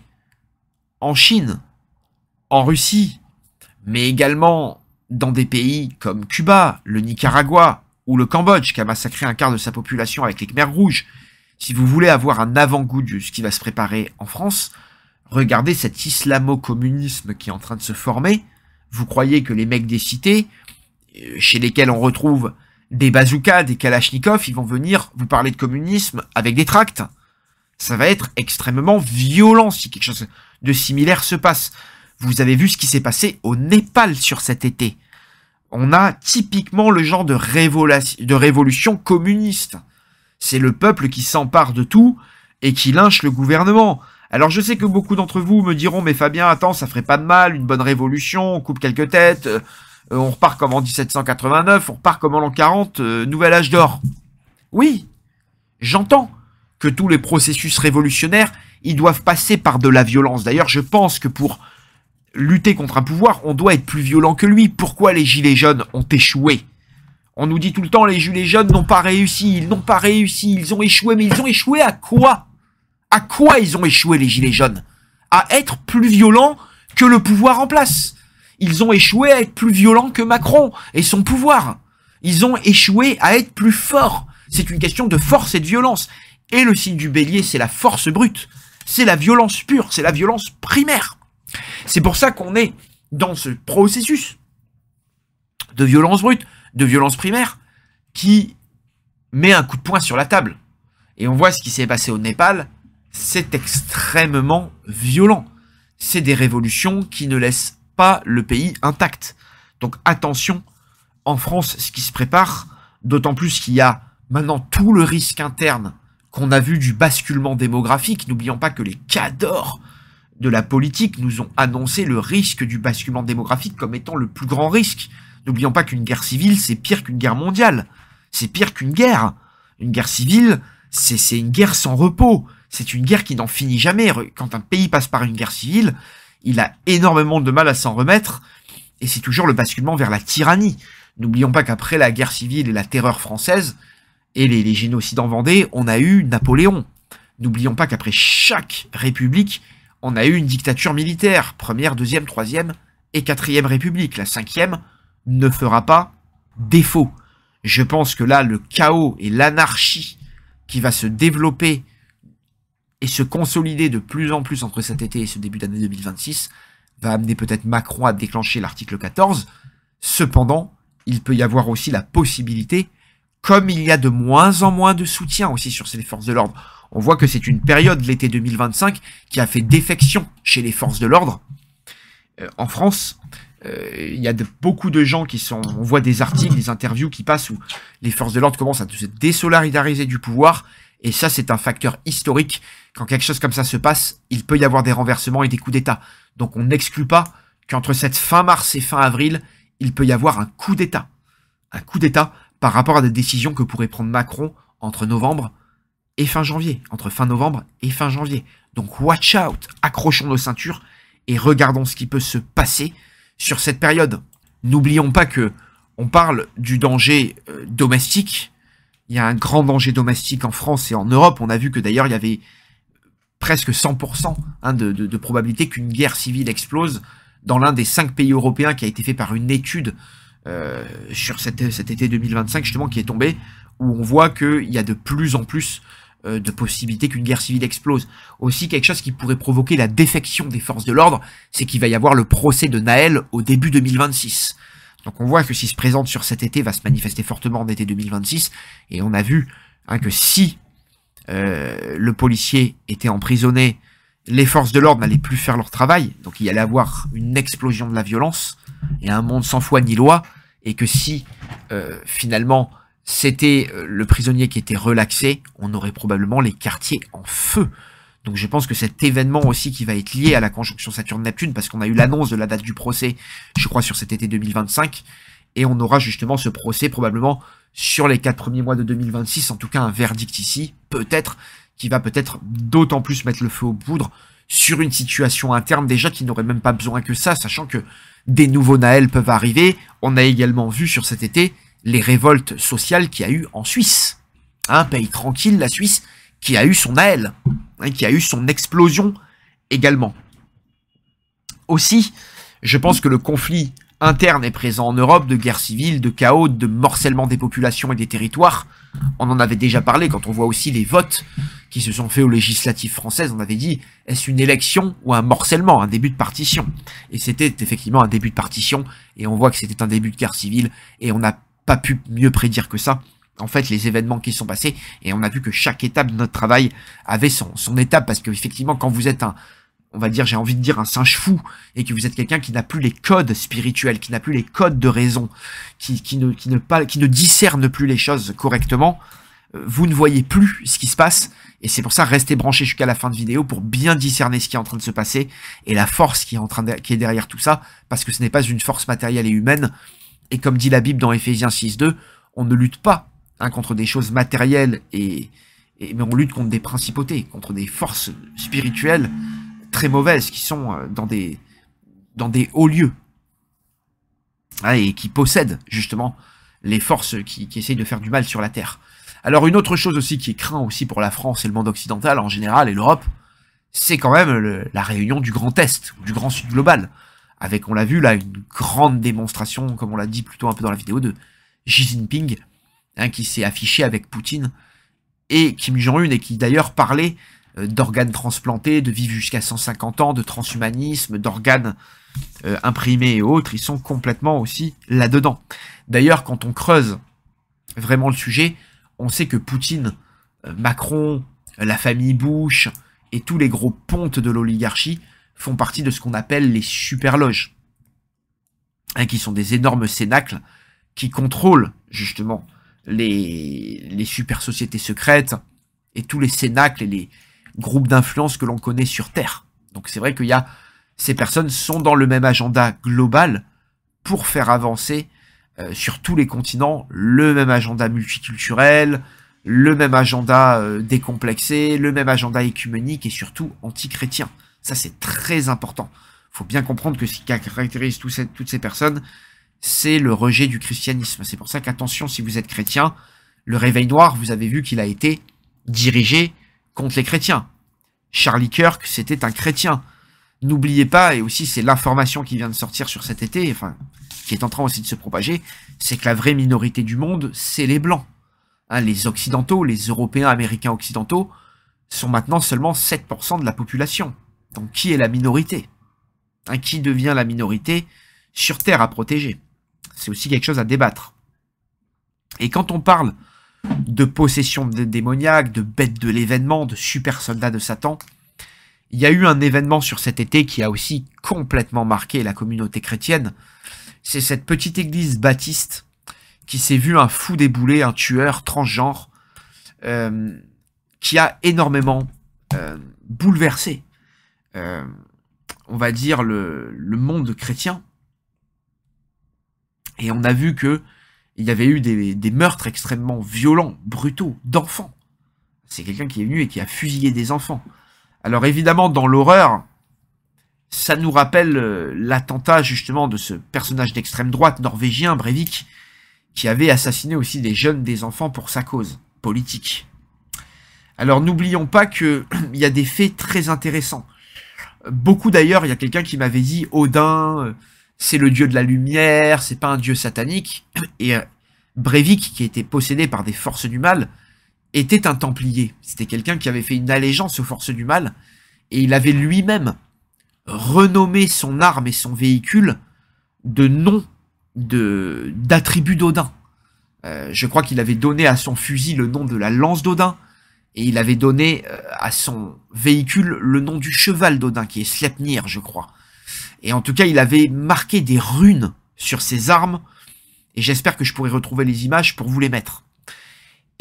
en Chine, en Russie, mais également dans des pays comme Cuba, le Nicaragua ou le Cambodge, qui a massacré un quart de sa population avec les Khmers rouges, si vous voulez avoir un avant-goût de ce qui va se préparer en France, regardez cet islamo-communisme qui est en train de se former. Vous croyez que les mecs des cités, chez lesquels on retrouve des bazookas, des kalachnikovs, ils vont venir vous parler de communisme avec des tracts. Ça va être extrêmement violent si quelque chose de similaire se passe. Vous avez vu ce qui s'est passé au Népal sur cet été. On a typiquement le genre de révolution communiste. C'est le peuple qui s'empare de tout et qui lynche le gouvernement. Alors je sais que beaucoup d'entre vous me diront « Mais Fabien, attends, ça ferait pas de mal, une bonne révolution, on coupe quelques têtes, on repart comme en 1789, on repart comme en l'an 40, nouvel âge d'or. » Oui, j'entends que tous les processus révolutionnaires, ils doivent passer par de la violence. D'ailleurs, je pense que pour lutter contre un pouvoir, on doit être plus violent que lui. Pourquoi les gilets jaunes ont échoué? On nous dit tout le temps, les gilets jaunes n'ont pas réussi, ils n'ont pas réussi, ils ont échoué. Mais ils ont échoué à quoi? À quoi ils ont échoué, les gilets jaunes? À être plus violents que le pouvoir en place. Ils ont échoué à être plus violents que Macron et son pouvoir. Ils ont échoué à être plus forts. C'est une question de force et de violence. Et le signe du bélier, c'est la force brute. C'est la violence pure, c'est la violence primaire. C'est pour ça qu'on est dans ce processus de violence brute, de violence primaire, qui met un coup de poing sur la table. Et on voit ce qui s'est passé au Népal, c'est extrêmement violent. C'est des révolutions qui ne laissent pas le pays intact. Donc attention, en France, ce qui se prépare, d'autant plus qu'il y a maintenant tout le risque interne qu'on a vu du basculement démographique. N'oublions pas que les cadors de la politique nous ont annoncé le risque du basculement démographique comme étant le plus grand risque. N'oublions pas qu'une guerre civile, c'est pire qu'une guerre mondiale. C'est pire qu'une guerre. Une guerre civile, c'est une guerre sans repos. C'est une guerre qui n'en finit jamais. Quand un pays passe par une guerre civile, il a énormément de mal à s'en remettre. Et c'est toujours le basculement vers la tyrannie. N'oublions pas qu'après la guerre civile et la terreur française, et les génocides en Vendée, on a eu Napoléon. N'oublions pas qu'après chaque république, on a eu une dictature militaire. Première, deuxième, troisième et quatrième république. La cinquième ne fera pas défaut. Je pense que là, le chaos et l'anarchie qui va se développer et se consolider de plus en plus entre cet été et ce début d'année 2026 va amener peut-être Macron à déclencher l'article 14. Cependant, il peut y avoir aussi la possibilité, comme il y a de moins en moins de soutien aussi sur ces forces de l'ordre, on voit que c'est une période, l'été 2025, qui a fait défection chez les forces de l'ordre. En France, il y a beaucoup de gens qui sont... On voit des articles, des interviews qui passent où les forces de l'ordre commencent à se désolidariser du pouvoir. Et ça, c'est un facteur historique. Quand quelque chose comme ça se passe, il peut y avoir des renversements et des coups d'État. Donc on n'exclut pas qu'entre cette fin mars et fin avril, il peut y avoir un coup d'État. Un coup d'État par rapport à des décisions que pourrait prendre Macron entre novembre et fin janvier. Entre fin novembre et fin janvier. Donc watch out, accrochons nos ceintures et regardons ce qui peut se passer sur cette période. N'oublions pas que on parle du danger domestique. Il y a un grand danger domestique en France et en Europe. On a vu que d'ailleurs il y avait presque 100% de probabilité qu'une guerre civile explose dans l'un des 5 pays européens qui a été fait par une étude sur cet été 2025 justement qui est tombé, où on voit qu'il y a de plus en plus de possibilités qu'une guerre civile explose. Aussi quelque chose qui pourrait provoquer la défection des forces de l'ordre, c'est qu'il va y avoir le procès de Naël au début 2026. Donc on voit que ce qui se présente sur cet été va se manifester fortement en été 2026, et on a vu que si le policier était emprisonné, les forces de l'ordre n'allaient plus faire leur travail, donc il y allait avoir une explosion de la violence, et un monde sans foi ni loi, et que si finalement c'était le prisonnier qui était relaxé, on aurait probablement les quartiers en feu. Donc je pense que cet événement aussi qui va être lié à la conjonction Saturne-Neptune, parce qu'on a eu l'annonce de la date du procès, je crois sur cet été 2025, et on aura justement ce procès probablement sur les 4 premiers mois de 2026, en tout cas un verdict ici, peut-être, qui va peut-être d'autant plus mettre le feu aux poudres sur une situation interne déjà qui n'aurait même pas besoin que ça, sachant que des nouveaux Naël peuvent arriver. On a également vu sur cet été les révoltes sociales qu'il y a eu en Suisse. Un pays tranquille, la Suisse, qui a eu son Naël, qui a eu son explosion également. Aussi, je pense que le conflit interne est présent en Europe, de guerre civile, de chaos, de morcellement des populations et des territoires. On en avait déjà parlé quand on voit aussi les votes qui se sont faits aux législatives françaises, on avait dit, est-ce une élection ou un morcellement, un début de partition? Et c'était effectivement un début de partition, et on voit que c'était un début de guerre civile, et on n'a pas pu mieux prédire que ça. En fait, les événements qui sont passés, et on a vu que chaque étape de notre travail avait son étape, parce que effectivement, quand vous êtes on va dire, j'ai envie de dire un singe fou, et que vous êtes quelqu'un qui n'a plus les codes spirituels, qui n'a plus les codes de raison, qui ne discerne plus les choses correctement, vous ne voyez plus ce qui se passe, et c'est pour ça, restez branchés jusqu'à la fin de vidéo pour bien discerner ce qui est en train de se passer, et la force qui est derrière tout ça, parce que ce n'est pas une force matérielle et humaine, et comme dit la Bible dans Éphésiens 6.2, on ne lutte pas contre des choses matérielles, mais on lutte contre des principautés, contre des forces spirituelles très mauvaises qui sont dans des hauts lieux, et qui possèdent justement les forces qui essayent de faire du mal sur la terre. Alors une autre chose aussi qui est craint aussi pour la France et le monde occidental en général et l'Europe, c'est quand même la réunion du Grand Est, ou du Grand Sud global, avec, on l'a vu là, une grande démonstration, comme on l'a dit plutôt un peu dans la vidéo, de Xi Jinping, qui s'est affiché avec Poutine et Kim Jong-un, et qui d'ailleurs parlait d'organes transplantés, de vivre jusqu'à 150 ans, de transhumanisme, d'organes imprimés et autres. Ils sont complètement aussi là-dedans. D'ailleurs, quand on creuse vraiment le sujet, on sait que Poutine, Macron, la famille Bush et tous les gros pontes de l'oligarchie font partie de ce qu'on appelle les superloges, qui sont des énormes cénacles qui contrôlent justement les super sociétés secrètes et tous les cénacles et les groupes d'influence que l'on connaît sur Terre. Donc c'est vrai qu'il y a ces personnes sont dans le même agenda global pour faire avancer sur tous les continents le même agenda multiculturel, le même agenda décomplexé, le même agenda écuménique et surtout anti-chrétien. Ça c'est très important. Il faut bien comprendre que ce qui caractérise toutes ces personnes, c'est le rejet du christianisme. C'est pour ça qu'attention, si vous êtes chrétien, le réveil noir, vous avez vu qu'il a été dirigé contre les chrétiens. Charlie Kirk, c'était un chrétien. N'oubliez pas, et aussi c'est l'information qui vient de sortir sur cet été, enfin, qui est en train aussi de se propager, c'est que la vraie minorité du monde, c'est les Blancs. Les Occidentaux, les Européens, Américains occidentaux, sont maintenant seulement 7% de la population. Donc qui est la minorité? Qui devient la minorité sur Terre à protéger? C'est aussi quelque chose à débattre. Et quand on parle de possession démoniaque, de bêtes de l'événement, de super soldats de Satan, il y a eu un événement sur cet été qui a aussi complètement marqué la communauté chrétienne. C'est cette petite église baptiste qui s'est vu un fou débouler, un tueur transgenre, qui a énormément bouleversé, on va dire, le monde chrétien. Et on a vu que il y avait eu des meurtres extrêmement violents, brutaux, d'enfants. C'est quelqu'un qui est venu et qui a fusillé des enfants. Alors évidemment, dans l'horreur, ça nous rappelle l'attentat justement de ce personnage d'extrême droite norvégien, Breivik, qui avait assassiné aussi des jeunes, des enfants pour sa cause politique. Alors n'oublions pas qu'il y a des faits très intéressants. Beaucoup d'ailleurs, il y a quelqu'un qui m'avait dit « Odin, c'est le dieu de la lumière, c'est pas un dieu satanique ». Et Breivik, qui était possédé par des forces du mal, était un templier. C'était quelqu'un qui avait fait une allégeance aux forces du mal, et il avait lui-même renommé son arme et son véhicule de nom d'attribut d'Odin. Je crois qu'il avait donné à son fusil le nom de la lance d'Odin, et il avait donné à son véhicule le nom du cheval d'Odin, qui est Sleipnir, je crois. Et en tout cas, il avait marqué des runes sur ses armes, et j'espère que je pourrai retrouver les images pour vous les mettre.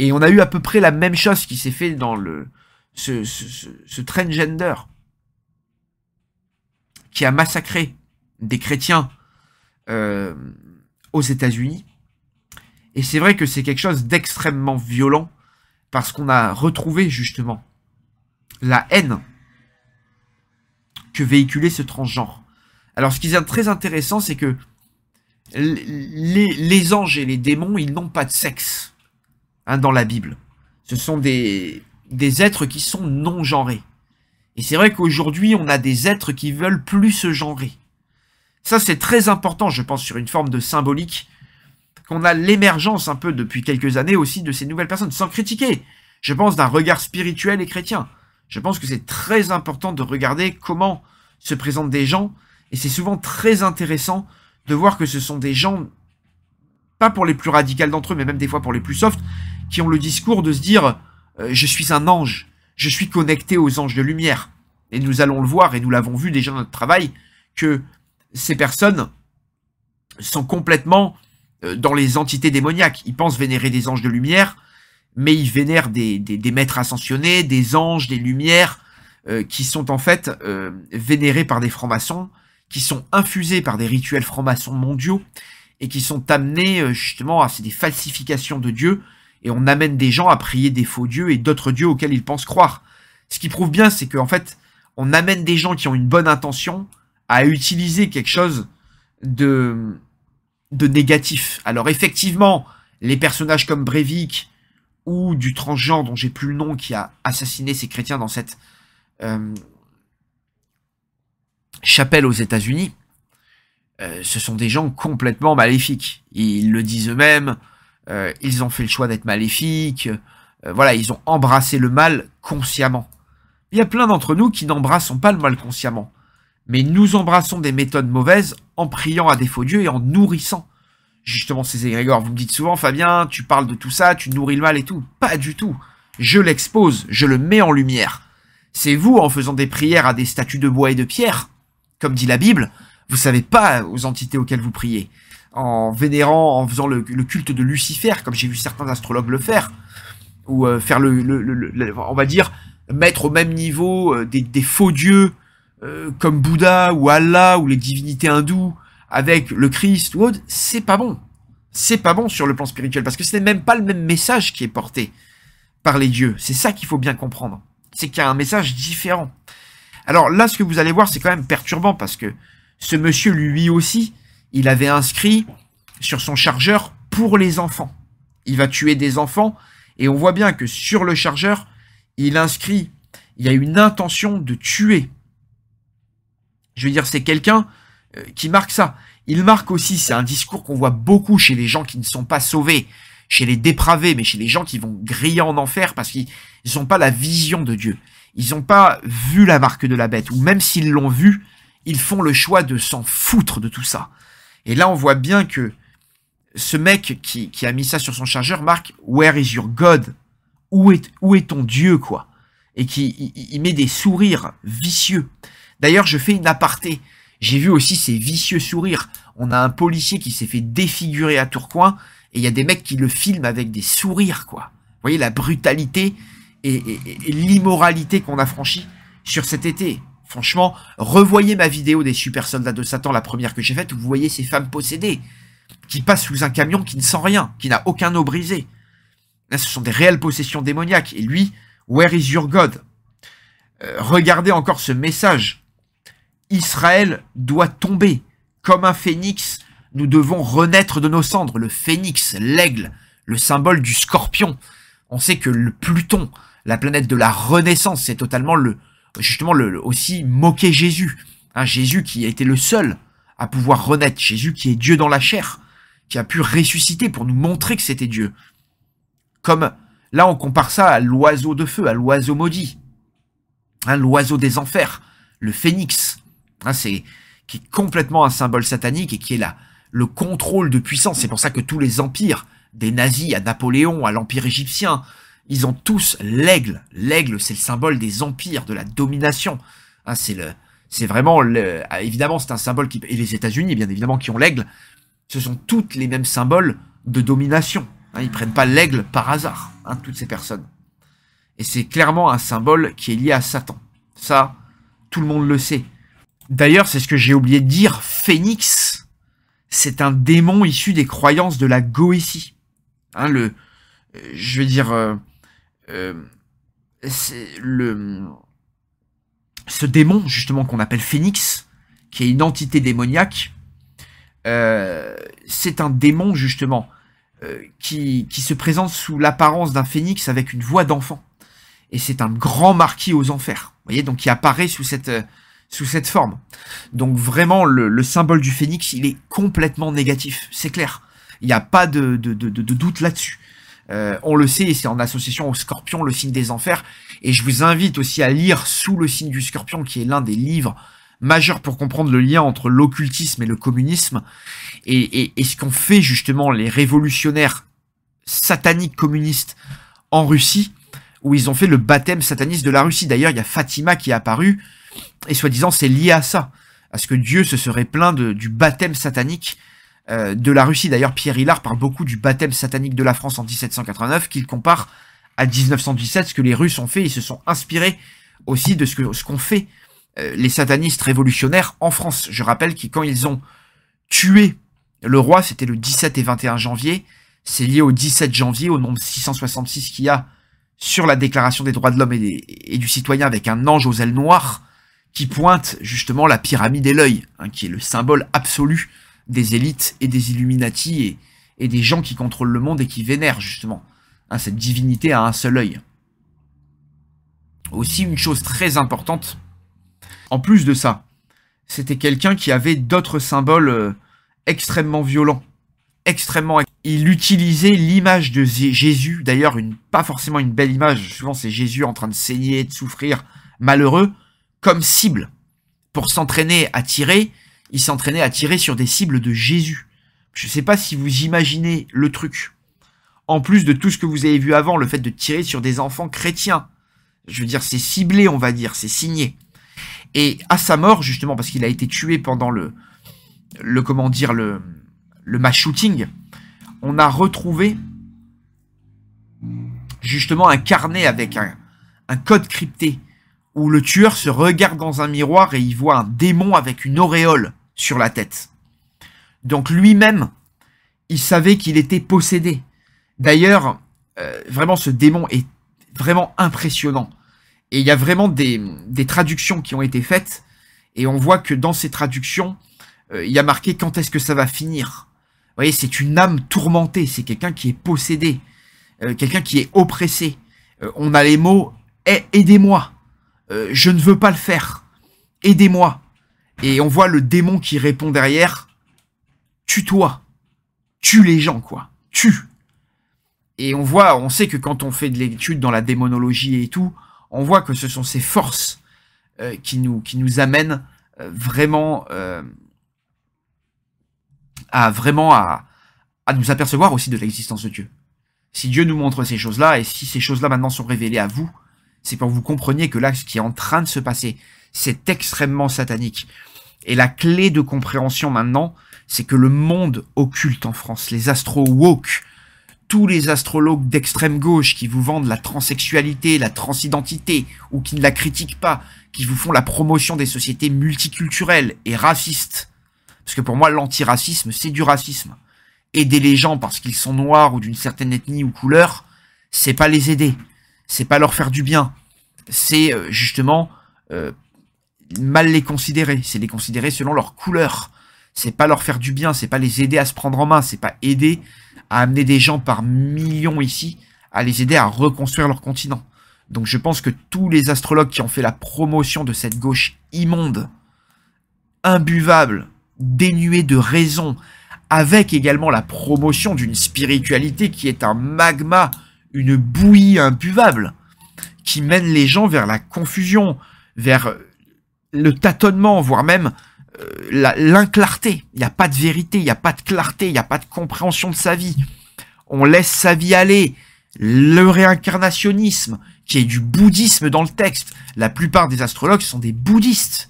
Et on a eu à peu près la même chose qui s'est fait dans ce transgender qui a massacré des chrétiens aux États-Unis. Et c'est vrai que c'est quelque chose d'extrêmement violent parce qu'on a retrouvé justement la haine que véhiculait ce transgenre. Alors ce qui est très intéressant, c'est que les anges et les démons, ils n'ont pas de sexe dans la Bible. Ce sont des êtres qui sont non-genrés. Et c'est vrai qu'aujourd'hui, on a des êtres qui veulent plus se genrer. Ça, c'est très important, je pense, sur une forme de symbolique, qu'on a l'émergence un peu depuis quelques années aussi de ces nouvelles personnes, sans critiquer. Je pense d'un regard spirituel et chrétien. Je pense que c'est très important de regarder comment se présentent des gens, et c'est souvent très intéressant de voir que ce sont des gens, pas pour les plus radicaux d'entre eux, mais même des fois pour les plus soft, qui ont le discours de se dire je suis un ange, je suis connecté aux anges de lumière. Et nous allons le voir, et nous l'avons vu déjà dans notre travail, que ces personnes sont complètement dans les entités démoniaques. Ils pensent vénérer des anges de lumière, mais ils vénèrent des maîtres ascensionnés, des anges, des lumières, qui sont en fait vénérés par des francs-maçons, qui sont infusés par des rituels francs-maçons mondiaux, et qui sont amenés justement à des falsifications de Dieu, et on amène des gens à prier des faux dieux et d'autres dieux auxquels ils pensent croire. Ce qui prouve bien, c'est qu'en fait, on amène des gens qui ont une bonne intention à utiliser quelque chose de négatif. Alors effectivement, les personnages comme Breivik, ou du transgenre dont j'ai plus le nom, qui a assassiné ces chrétiens dans cette chapelle aux États-Unis, ce sont des gens complètement maléfiques. Ils le disent eux-mêmes, ils ont fait le choix d'être maléfiques, voilà, ils ont embrassé le mal consciemment. Il y a plein d'entre nous qui n'embrassons pas le mal consciemment, mais nous embrassons des méthodes mauvaises en priant à des faux dieux et en nourrissant justement ces égrégores. Vous me dites souvent, Fabien, tu parles de tout ça, tu nourris le mal et tout. Pas du tout. Je l'expose, je le mets en lumière. C'est vous, en faisant des prières à des statues de bois et de pierre, comme dit la Bible, vous savez pas aux entités auxquelles vous priez. En vénérant, en faisant le culte de Lucifer, comme j'ai vu certains astrologues le faire, ou faire on va dire, mettre au même niveau des faux dieux, comme Bouddha ou Allah ou les divinités hindoues, avec le Christ ou autre, c'est pas bon. C'est pas bon sur le plan spirituel, parce que ce n'est même pas le même message qui est porté par les dieux. C'est ça qu'il faut bien comprendre. C'est qu'il y a un message différent. Alors là, ce que vous allez voir, c'est quand même perturbant, parce que ce monsieur, lui aussi, il avait inscrit sur son chargeur pour les enfants. Il va tuer des enfants, et on voit bien que sur le chargeur, il inscrit, il y a une intention de tuer. Je veux dire, c'est quelqu'un qui marque ça. Il marque aussi, c'est un discours qu'on voit beaucoup chez les gens qui ne sont pas sauvés, chez les dépravés, mais chez les gens qui vont griller en enfer parce qu'ils n'ont pas la vision de Dieu. Ils n'ont pas vu la marque de la bête, ou même s'ils l'ont vu, ils font le choix de s'en foutre de tout ça. Et là, on voit bien que ce mec qui a mis ça sur son chargeur marque « Where is your God ?» Où est ton Dieu, quoi? Et il met des sourires vicieux. D'ailleurs, je fais une aparté. J'ai vu aussi ces vicieux sourires. On a un policier qui s'est fait défigurer à Tourcoing, et il y a des mecs qui le filment avec des sourires, quoi. Vous voyez la brutalité et l'immoralité qu'on a franchi sur cet été. Franchement, revoyez ma vidéo des super soldats de Satan, la première que j'ai faite, où vous voyez ces femmes possédées, qui passent sous un camion qui ne sent rien, qui n'a aucun os brisé. Là, ce sont des réelles possessions démoniaques. Et lui, where is your God? Regardez encore ce message. Israël doit tomber. Comme un phénix, nous devons renaître de nos cendres. Le phénix, l'aigle, le symbole du scorpion. On sait que le Pluton, la planète de la renaissance, c'est totalement aussi moquer Jésus. Hein, Jésus qui a été le seul à pouvoir renaître. Jésus qui est Dieu dans la chair, qui a pu ressusciter pour nous montrer que c'était Dieu. Comme là, on compare ça à l'oiseau de feu, à l'oiseau maudit. Hein, l'oiseau des enfers, le phénix. Hein, qui est complètement un symbole satanique et qui est le contrôle de puissance. C'est pour ça que tous les empires, des nazis à Napoléon, à l'empire égyptien, ils ont tous l'aigle. L'aigle, c'est le symbole des empires, de la domination. Hein, c'est vraiment, évidemment, c'est un symbole et les États-Unis, bien évidemment, qui ont l'aigle, ce sont toutes les mêmes symboles de domination. Hein, ils prennent pas l'aigle par hasard, hein, toutes ces personnes. Et c'est clairement un symbole qui est lié à Satan. Ça, tout le monde le sait. D'ailleurs, c'est ce que j'ai oublié de dire, Phénix, c'est un démon issu des croyances de la Goétie. Hein, je veux dire, ce démon, justement, qu'on appelle Phénix, qui est une entité démoniaque, c'est un démon, justement, qui se présente sous l'apparence d'un phénix avec une voix d'enfant. Et c'est un grand marquis aux enfers. Vous voyez, donc qui apparaît sous cette forme. Donc vraiment, le symbole du phénix, il est complètement négatif, c'est clair. Il n'y a pas de doute là-dessus. On le sait, c'est en association au Scorpion, le signe des enfers. Et je vous invite aussi à lire Sous le signe du Scorpion, qui est l'un des livres majeurs pour comprendre le lien entre l'occultisme et le communisme. Et ce qu'ont fait justement les révolutionnaires sataniques communistes en Russie, où ils ont fait le baptême sataniste de la Russie. D'ailleurs, il y a Fatima qui est apparu, et soi-disant c'est lié à ça, à ce que Dieu se serait plaint du baptême satanique de la Russie. D'ailleurs, Pierre Hillard parle beaucoup du baptême satanique de la France en 1789, qu'il compare à 1917, ce que les Russes ont fait. Ils se sont inspirés aussi de ce qu'ont fait les satanistes révolutionnaires en France. Je rappelle que quand ils ont tué le roi, c'était le 17 et 21 janvier, c'est lié au 17 janvier, au nombre 666 qu'il y a sur la Déclaration des droits de l'homme et du citoyen, avec un ange aux ailes noires qui pointe justement la pyramide et l'œil, hein, qui est le symbole absolu des élites et des Illuminati et des gens qui contrôlent le monde et qui vénèrent justement cette divinité à un seul œil. Aussi une chose très importante, en plus de ça, c'était quelqu'un qui avait d'autres symboles extrêmement violents. Il utilisait l'image de Jésus, d'ailleurs pas forcément une belle image, souvent c'est Jésus en train de saigner, de souffrir, malheureux, comme cible. Pour s'entraîner à tirer, il s'entraînait à tirer sur des cibles de Jésus. Je ne sais pas si vous imaginez le truc. En plus de tout ce que vous avez vu avant, le fait de tirer sur des enfants chrétiens. Je veux dire, c'est ciblé, on va dire, c'est signé. Et à sa mort, justement, parce qu'il a été tué pendant le mass shooting, on a retrouvé justement un carnet avec un code crypté où le tueur se regarde dans un miroir et il voit un démon avec une auréole sur la tête. Donc lui-même, il savait qu'il était possédé. D'ailleurs, vraiment ce démon est vraiment impressionnant. Et il y a vraiment des traductions qui ont été faites, et on voit que dans ces traductions, il y a marqué quand est-ce que ça va finir. Vous voyez, c'est une âme tourmentée, c'est quelqu'un qui est possédé, quelqu'un qui est oppressé. On a les mots « aidez-moi »,« je ne veux pas le faire »,« aidez-moi ». Et on voit le démon qui répond derrière « tue-toi », tue les gens, quoi, tue. Et on sait que quand on fait de l'étude dans la démonologie et tout, on voit que ce sont ces forces qui nous amènent vraiment à nous apercevoir aussi de l'existence de Dieu. Si Dieu nous montre ces choses-là, et si ces choses-là maintenant sont révélées à vous, c'est pour que vous compreniez que là, ce qui est en train de se passer, c'est extrêmement satanique. Et la clé de compréhension maintenant, c'est que le monde occulte en France, les astro-woke, tous les astrologues d'extrême gauche qui vous vendent la transsexualité, la transidentité, ou qui ne la critiquent pas, qui vous font la promotion des sociétés multiculturelles et racistes. Parce que pour moi, l'antiracisme, c'est du racisme. Aider les gens parce qu'ils sont noirs ou d'une certaine ethnie ou couleur, c'est pas les aider. C'est pas leur faire du bien. C'est justement mal les considérer. C'est les considérer selon leur couleur. C'est pas leur faire du bien. C'est pas les aider à se prendre en main. C'est pas aider à amener des gens par millions ici, à les aider à reconstruire leur continent. Donc je pense que tous les astrologues qui ont fait la promotion de cette gauche immonde, imbuvable, dénuée de raison, avec également la promotion d'une spiritualité qui est un magma, une bouillie imbuvable, qui mène les gens vers la confusion, vers le tâtonnement, voire même l'inclarté. Il n'y a pas de vérité, il n'y a pas de clarté, il n'y a pas de compréhension de sa vie. On laisse sa vie aller. Le réincarnationnisme, qui est du bouddhisme dans le texte. La plupart des astrologues sont des bouddhistes.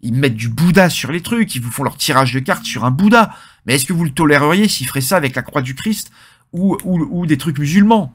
Ils mettent du Bouddha sur les trucs, ils vous font leur tirage de cartes sur un Bouddha. Mais est-ce que vous le toléreriez s'ils feraient ça avec la croix du Christ ou des trucs musulmans?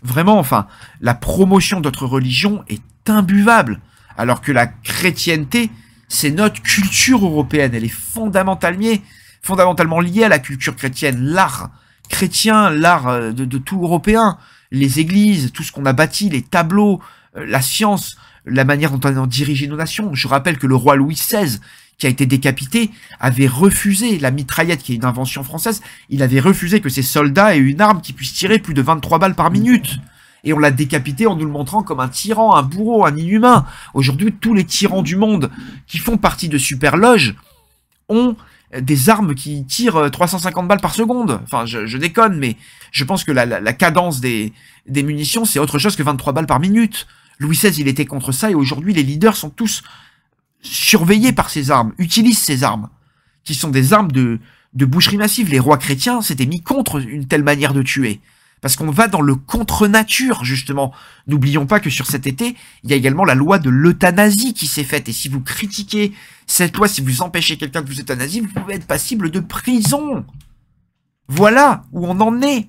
Vraiment, enfin, la promotion d'autres religions est imbuvable. Alors que la chrétienté, c'est notre culture européenne. Elle est fondamentalement liée à la culture chrétienne. L'art chrétien, l'art de tout européen, les églises, tout ce qu'on a bâti, les tableaux, la science, la manière dont on a dirigé nos nations. Je rappelle que le roi Louis XVI, qui a été décapité, avait refusé la mitraillette, qui est une invention française. Il avait refusé que ses soldats aient une arme qui puisse tirer plus de 23 balles par minute. Et on l'a décapité en nous le montrant comme un tyran, un bourreau, un inhumain. Aujourd'hui, tous les tyrans du monde qui font partie de super loges ont des armes qui tirent 350 balles par seconde. Enfin, je déconne, mais je pense que la cadence des munitions, c'est autre chose que 23 balles par minute. Louis XVI, il était contre ça, et aujourd'hui, les leaders sont tous surveillés par ces armes, utilisent ces armes, qui sont des armes de boucherie massive. Les rois chrétiens s'étaient mis contre une telle manière de tuer. Parce qu'on va dans le contre-nature, justement. N'oublions pas que sur cet été, il y a également la loi de l'euthanasie qui s'est faite. Et si vous critiquez cette loi, si vous empêchez quelqu'un de vous euthanasier, vous pouvez être passible de prison. Voilà où on en est.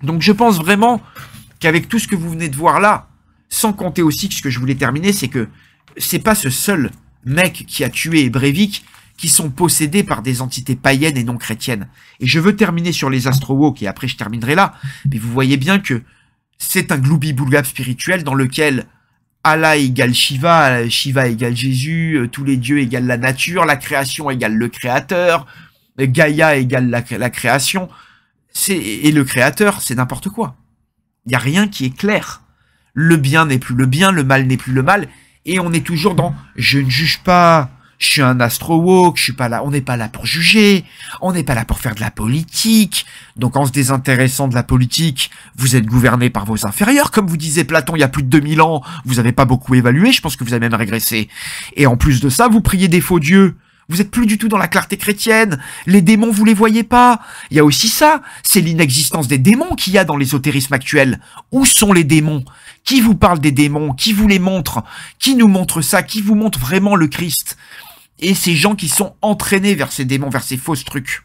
Donc je pense vraiment qu'avec tout ce que vous venez de voir là, sans compter aussi que ce que je voulais terminer, c'est que c'est pas ce seul mec qui a tué Breivik qui sont possédés par des entités païennes et non chrétiennes. Et je veux terminer sur les Astro-Woke, et après je terminerai là, mais vous voyez bien que c'est un gloubi-boulgap spirituel dans lequel Allah égale Shiva, Shiva égale Jésus, tous les dieux égale la nature, la création égale le créateur, Gaïa égale la création, et le créateur, c'est n'importe quoi. Il n'y a rien qui est clair. Le bien n'est plus le bien, le mal n'est plus le mal, et on est toujours dans « je ne juge pas ». Je suis un astro-woke, je suis pas là, on n'est pas là pour juger, on n'est pas là pour faire de la politique. Donc en se désintéressant de la politique, vous êtes gouverné par vos inférieurs. Comme vous disait Platon il y a plus de 2000 ans, vous n'avez pas beaucoup évalué, je pense que vous avez même régressé. Et en plus de ça, vous priez des faux dieux. Vous êtes plus du tout dans la clarté chrétienne. Les démons, vous les voyez pas. Il y a aussi ça, c'est l'inexistence des démons qu'il y a dans l'ésotérisme actuel. Où sont les démons ? Qui vous parle des démons ? Qui vous les montre ? Qui nous montre ça ? Qui vous montre vraiment le Christ ? Et ces gens qui sont entraînés vers ces démons, vers ces fausses trucs,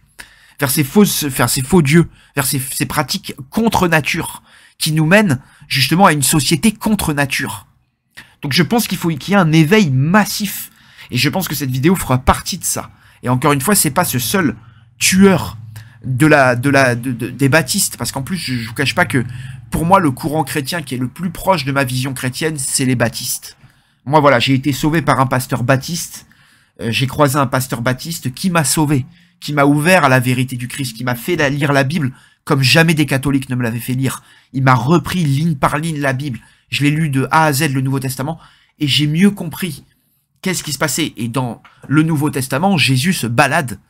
vers ces faux dieux, vers ces pratiques contre nature, qui nous mènent justement à une société contre nature. Donc je pense qu'il y ait un éveil massif. Et je pense que cette vidéo fera partie de ça. Et encore une fois, c'est pas ce seul tueur des baptistes, parce qu'en plus, je vous cache pas que, pour moi, le courant chrétien qui est le plus proche de ma vision chrétienne, c'est les baptistes. Moi, voilà, j'ai été sauvé par un pasteur baptiste. J'ai croisé un pasteur baptiste qui m'a sauvé, qui m'a ouvert à la vérité du Christ, qui m'a fait lire la Bible comme jamais des catholiques ne me l'avaient fait lire. Il m'a repris ligne par ligne la Bible. Je l'ai lu de A à Z, le Nouveau Testament, et j'ai mieux compris qu'est-ce qui se passait. Et dans le Nouveau Testament, Jésus se balade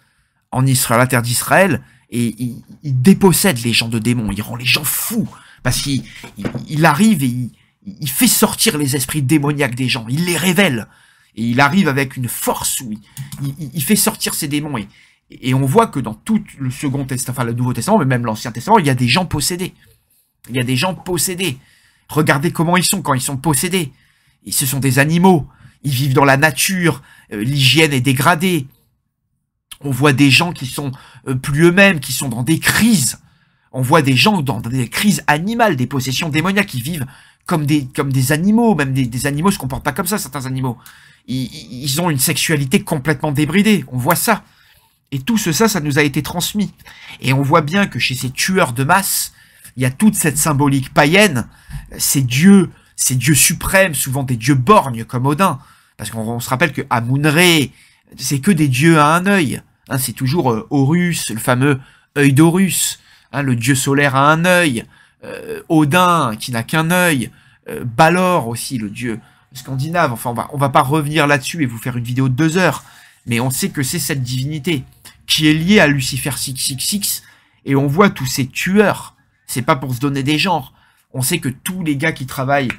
en Israël, la terre d'Israël, et il dépossède les gens de démons, il rend les gens fous, parce qu'il arrive et il fait sortir les esprits démoniaques des gens, il les révèle. Et il arrive avec une force où il fait sortir ces démons. Et on voit que dans tout le Second Testament, enfin le Nouveau Testament, mais même l'Ancien Testament, il y a des gens possédés. Il y a des gens possédés. Regardez comment ils sont quand ils sont possédés. Et ce sont des animaux. Ils vivent dans la nature. L'hygiène est dégradée. On voit des gens qui sont plus eux-mêmes, qui sont dans des crises. On voit des gens dans des crises animales, des possessions démoniaques, qui vivent comme des animaux. Même des animaux se comportent pas comme ça, certains animaux. Ils ont une sexualité complètement débridée, on voit ça. Et tout ça nous a été transmis. Et on voit bien que chez ces tueurs de masse, il y a toute cette symbolique païenne, ces dieux suprêmes, souvent des dieux borgnes comme Odin. Parce qu'on se rappelle que Amun-Ré, c'est que des dieux à un œil. Hein, c'est toujours Horus, le fameux œil d'Horus, hein, le dieu solaire à un œil. Odin, qui n'a qu'un œil. Balor aussi, le dieu scandinave. Enfin, on va pas revenir là-dessus et vous faire une vidéo de 2 heures. Mais on sait que c'est cette divinité qui est liée à Lucifer 666. Et on voit tous ces tueurs. C'est pas pour se donner des genres. On sait que tous les gars qui travaillent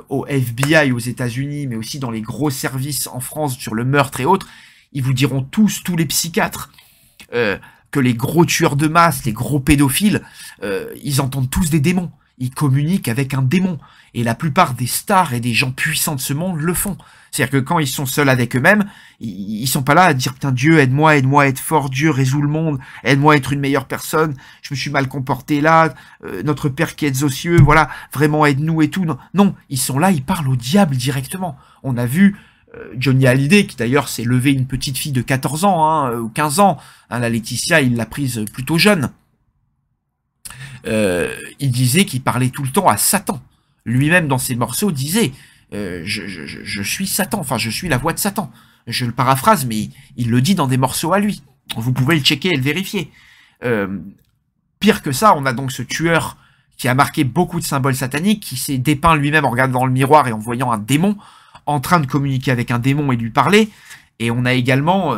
au FBI aux États-Unis, mais aussi dans les gros services en France sur le meurtre et autres, ils vous diront tous les psychiatres, que les gros tueurs de masse, les gros pédophiles, ils entendent tous des démons. Ils communiquent avec un démon. Et la plupart des stars et des gens puissants de ce monde le font. C'est-à-dire que quand ils sont seuls avec eux-mêmes, ils sont pas là à dire « Putain, Dieu, aide-moi à être fort, Dieu, résous le monde, aide-moi à être une meilleure personne, je me suis mal comporté là, notre Père qui êtes aux cieux, voilà, vraiment aide-nous et tout. » Non, ils sont là, ils parlent au diable directement. On a vu Johnny Hallyday, qui d'ailleurs s'est levé une petite fille de 14 ans, hein, ou 15 ans. Hein, la Laetitia, il l'a prise plutôt jeune. Il disait qu'il parlait tout le temps à Satan. Lui-même, dans ses morceaux, disait je suis Satan, enfin, je suis la voix de Satan. Je le paraphrase, mais il le dit dans des morceaux à lui. Vous pouvez le checker et le vérifier. Pire que ça, on a donc ce tueur qui a marqué beaucoup de symboles sataniques, qui s'est dépeint lui-même en regardant dans le miroir et en voyant un démon, en train de communiquer avec un démon et lui parler. Et on a également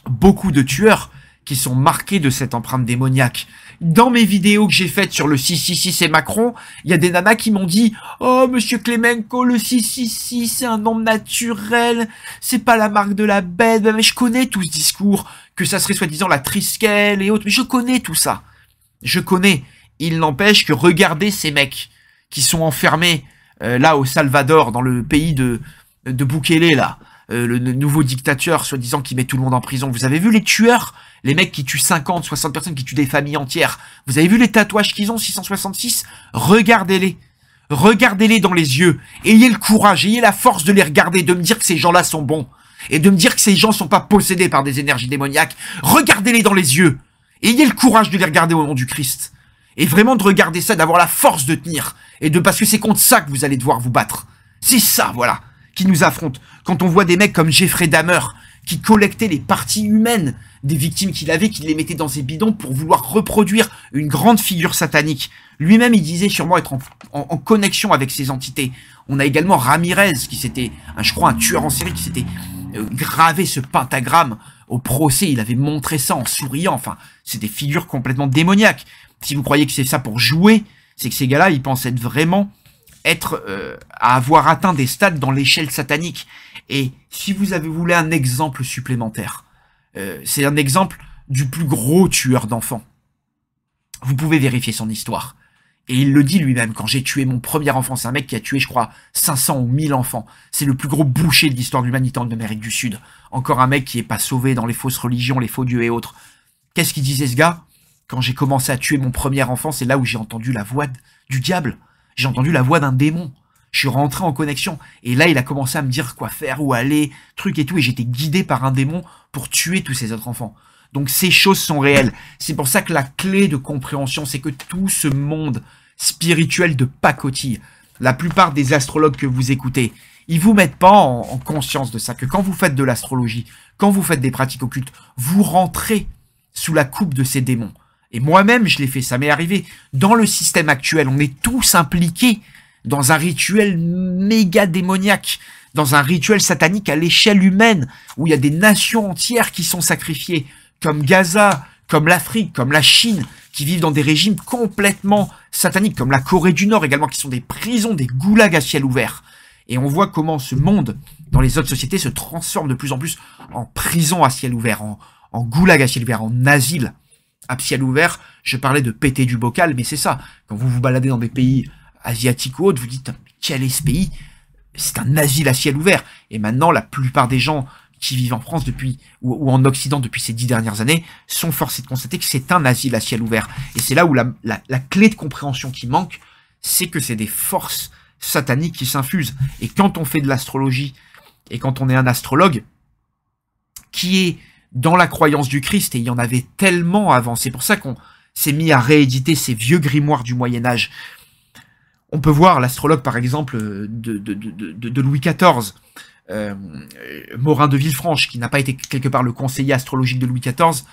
beaucoup de tueurs qui sont marqués de cette empreinte démoniaque. Dans mes vidéos que j'ai faites sur le 666 et Macron, il y a des nanas qui m'ont dit « Oh, monsieur Klemenko, le 666, c'est un nombre naturel, c'est pas la marque de la bête. » Mais je connais tout ce discours, que ça serait soi-disant la triskel et autres, mais je connais tout ça. Je connais. Il n'empêche que regardez ces mecs qui sont enfermés là au Salvador, dans le pays de Bukele, là. Le nouveau dictateur, soi-disant, qui met tout le monde en prison. Vous avez vu les tueurs? Les mecs qui tuent 50, 60 personnes, qui tuent des familles entières. Vous avez vu les tatouages qu'ils ont, 666? Regardez-les. Regardez-les dans les yeux. Ayez le courage, ayez la force de les regarder, de me dire que ces gens-là sont bons. Et de me dire que ces gens sont pas possédés par des énergies démoniaques. Regardez-les dans les yeux. Ayez le courage de les regarder au nom du Christ. Et vraiment de regarder ça, d'avoir la force de tenir. Et parce que c'est contre ça que vous allez devoir vous battre. C'est ça, voilà, qui nous affronte. Quand on voit des mecs comme Jeffrey Dahmer, qui collectait les parties humaines des victimes qu'il avait, qui les mettait dans ses bidons pour vouloir reproduire une grande figure satanique. Lui-même, il disait sûrement être en connexion avec ces entités. On a également Ramirez, qui c'était, je crois, un tueur en série, qui s'était gravé ce pentagramme au procès. Il avait montré ça en souriant. Enfin, c'est des figures complètement démoniaques. Si vous croyez que c'est ça pour jouer, c'est que ces gars-là, ils pensent être vraiment à avoir atteint des stades dans l'échelle satanique. Et si vous voulez un exemple supplémentaire, c'est un exemple du plus gros tueur d'enfants. Vous pouvez vérifier son histoire. Et il le dit lui-même, quand j'ai tué mon premier enfant, c'est un mec qui a tué, je crois, 500 ou 1000 enfants. C'est le plus gros boucher de l'histoire de l'humanité en Amérique du Sud. Encore un mec qui est pas sauvé dans les fausses religions, les faux dieux et autres. Qu'est-ce qu'il disait ce gars? Quand j'ai commencé à tuer mon premier enfant, c'est là où j'ai entendu la voix du diable. J'ai entendu la voix d'un démon. Je suis rentré en connexion. Et là, il a commencé à me dire quoi faire, où aller, truc et tout. Et j'étais guidé par un démon pour tuer tous ces autres enfants. Donc ces choses sont réelles. C'est pour ça que la clé de compréhension, c'est que tout ce monde spirituel de pacotille, la plupart des astrologues que vous écoutez, ils vous mettent pas en conscience de ça. Que quand vous faites de l'astrologie, quand vous faites des pratiques occultes, vous rentrez sous la coupe de ces démons. Et moi-même, je l'ai fait, ça m'est arrivé. Dans le système actuel, on est tous impliqués dans un rituel méga démoniaque, dans un rituel satanique à l'échelle humaine, où il y a des nations entières qui sont sacrifiées, comme Gaza, comme l'Afrique, comme la Chine, qui vivent dans des régimes complètement sataniques, comme la Corée du Nord également, qui sont des prisons, des goulags à ciel ouvert. Et on voit comment ce monde, dans les autres sociétés, se transforme de plus en plus en prison à ciel ouvert, en goulag à ciel ouvert, en asile à ciel ouvert. Je parlais de péter du bocal, mais c'est ça. Quand vous vous baladez dans des pays asiatiques ou autres, vous dites, quel est ce pays? C'est un asile à ciel ouvert. Et maintenant, la plupart des gens qui vivent en France depuis, ou en Occident depuis ces 10 dernières années, sont forcés de constater que c'est un asile à ciel ouvert. Et c'est là où la clé de compréhension qui manque, c'est que c'est des forces sataniques qui s'infusent. Et quand on fait de l'astrologie, et quand on est un astrologue, qui est dans la croyance du Christ, et il y en avait tellement avant, c'est pour ça qu'on s'est mis à rééditer ces vieux grimoires du Moyen-Âge. On peut voir l'astrologue, par exemple, de Louis XIV, Morin de Villefranche, qui n'a pas été quelque part le conseiller astrologique de Louis XIV,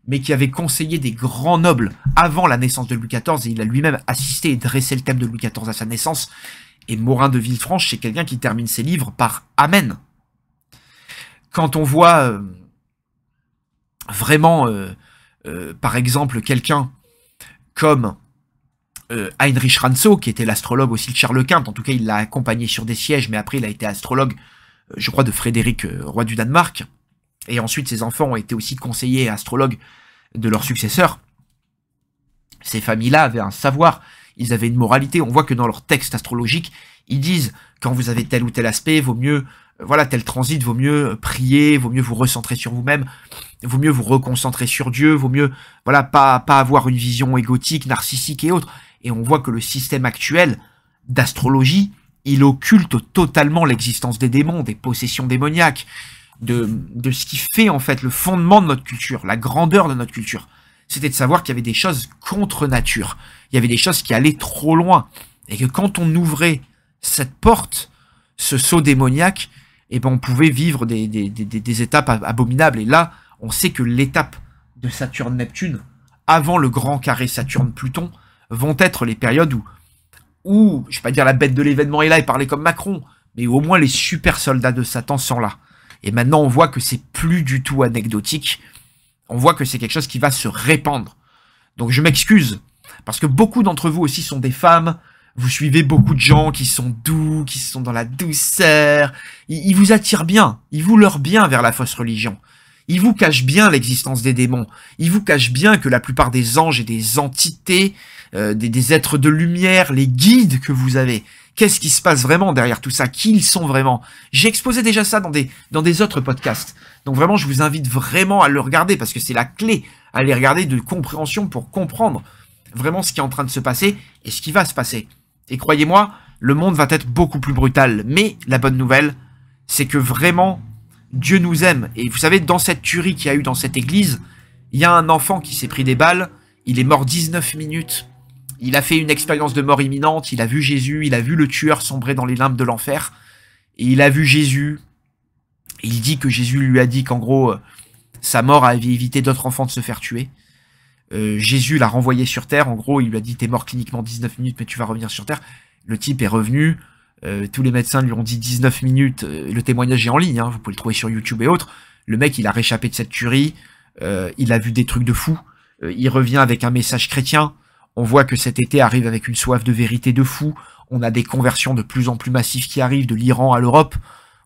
mais qui avait conseillé des grands nobles avant la naissance de Louis XIV, et il a lui-même assisté et dressé le thème de Louis XIV à sa naissance. Et Morin de Villefranche, c'est quelqu'un qui termine ses livres par « Amen ». Quand on voit vraiment, par exemple, quelqu'un comme Heinrich Rantzau, qui était l'astrologue aussi de Charles Quint, en tout cas il l'a accompagné sur des sièges, mais après il a été astrologue, je crois, de Frédéric, roi du Danemark, et ensuite ses enfants ont été aussi conseillers et astrologues de leurs successeurs. Ces familles-là avaient un savoir, ils avaient une moralité. On voit que dans leurs textes astrologiques, ils disent, quand vous avez tel ou tel aspect, vaut mieux, voilà, tel transit, vaut mieux prier, vaut mieux vous recentrer sur vous-même, vaut mieux vous reconcentrer sur Dieu, vaut mieux, voilà, pas avoir une vision égotique, narcissique et autres. Et on voit que le système actuel d'astrologie, il occulte totalement l'existence des démons, des possessions démoniaques, de ce qui fait en fait le fondement de notre culture, la grandeur de notre culture. C'était de savoir qu'il y avait des choses contre nature, il y avait des choses qui allaient trop loin, et que quand on ouvrait cette porte, ce sceau démoniaque, eh ben on pouvait vivre des étapes abominables. Et là, on sait que l'étape de Saturne-Neptune, avant le grand carré Saturne-Pluton, vont être les périodes où, je vais pas dire la bête de l'événement est là et parler comme Macron, mais au moins les super soldats de Satan sont là. Et maintenant, on voit que c'est plus du tout anecdotique. On voit que c'est quelque chose qui va se répandre. Donc je m'excuse, parce que beaucoup d'entre vous aussi sont des femmes. Vous suivez beaucoup de gens qui sont doux, qui sont dans la douceur. Ils vous attirent bien, ils vous leurrent bien vers la fausse religion. Ils vous cachent bien l'existence des démons. Ils vous cachent bien que la plupart des anges et des entités, des êtres de lumière, les guides que vous avez, qu'est-ce qui se passe vraiment derrière tout ça? Qui ils sont vraiment? J'ai exposé déjà ça dans des autres podcasts. Donc vraiment, je vous invite vraiment à le regarder parce que c'est la clé à les regarder de compréhension pour comprendre vraiment ce qui est en train de se passer et ce qui va se passer. Et croyez-moi, le monde va être beaucoup plus brutal. Mais la bonne nouvelle, c'est que vraiment, Dieu nous aime. Et vous savez, dans cette tuerie qu'il y a eu dans cette église, il y a un enfant qui s'est pris des balles. Il est mort 19 minutes. Il a fait une expérience de mort imminente. Il a vu Jésus. Il a vu le tueur sombrer dans les limbes de l'enfer. Et il a vu Jésus. Et il dit que Jésus lui a dit qu'en gros, sa mort avait évité d'autres enfants de se faire tuer. Jésus l'a renvoyé sur Terre. En gros, il lui a dit « T'es mort cliniquement 19 minutes, mais tu vas revenir sur Terre. » Le type est revenu. Tous les médecins lui ont dit 19 minutes. Le témoignage est en ligne, hein, vous pouvez le trouver sur YouTube et autres. Le mec, il a réchappé de cette tuerie. Il a vu des trucs de fou. Il revient avec un message chrétien. On voit que cet été arrive avec une soif de vérité de fou. On a des conversions de plus en plus massives qui arrivent, de l'Iran à l'Europe.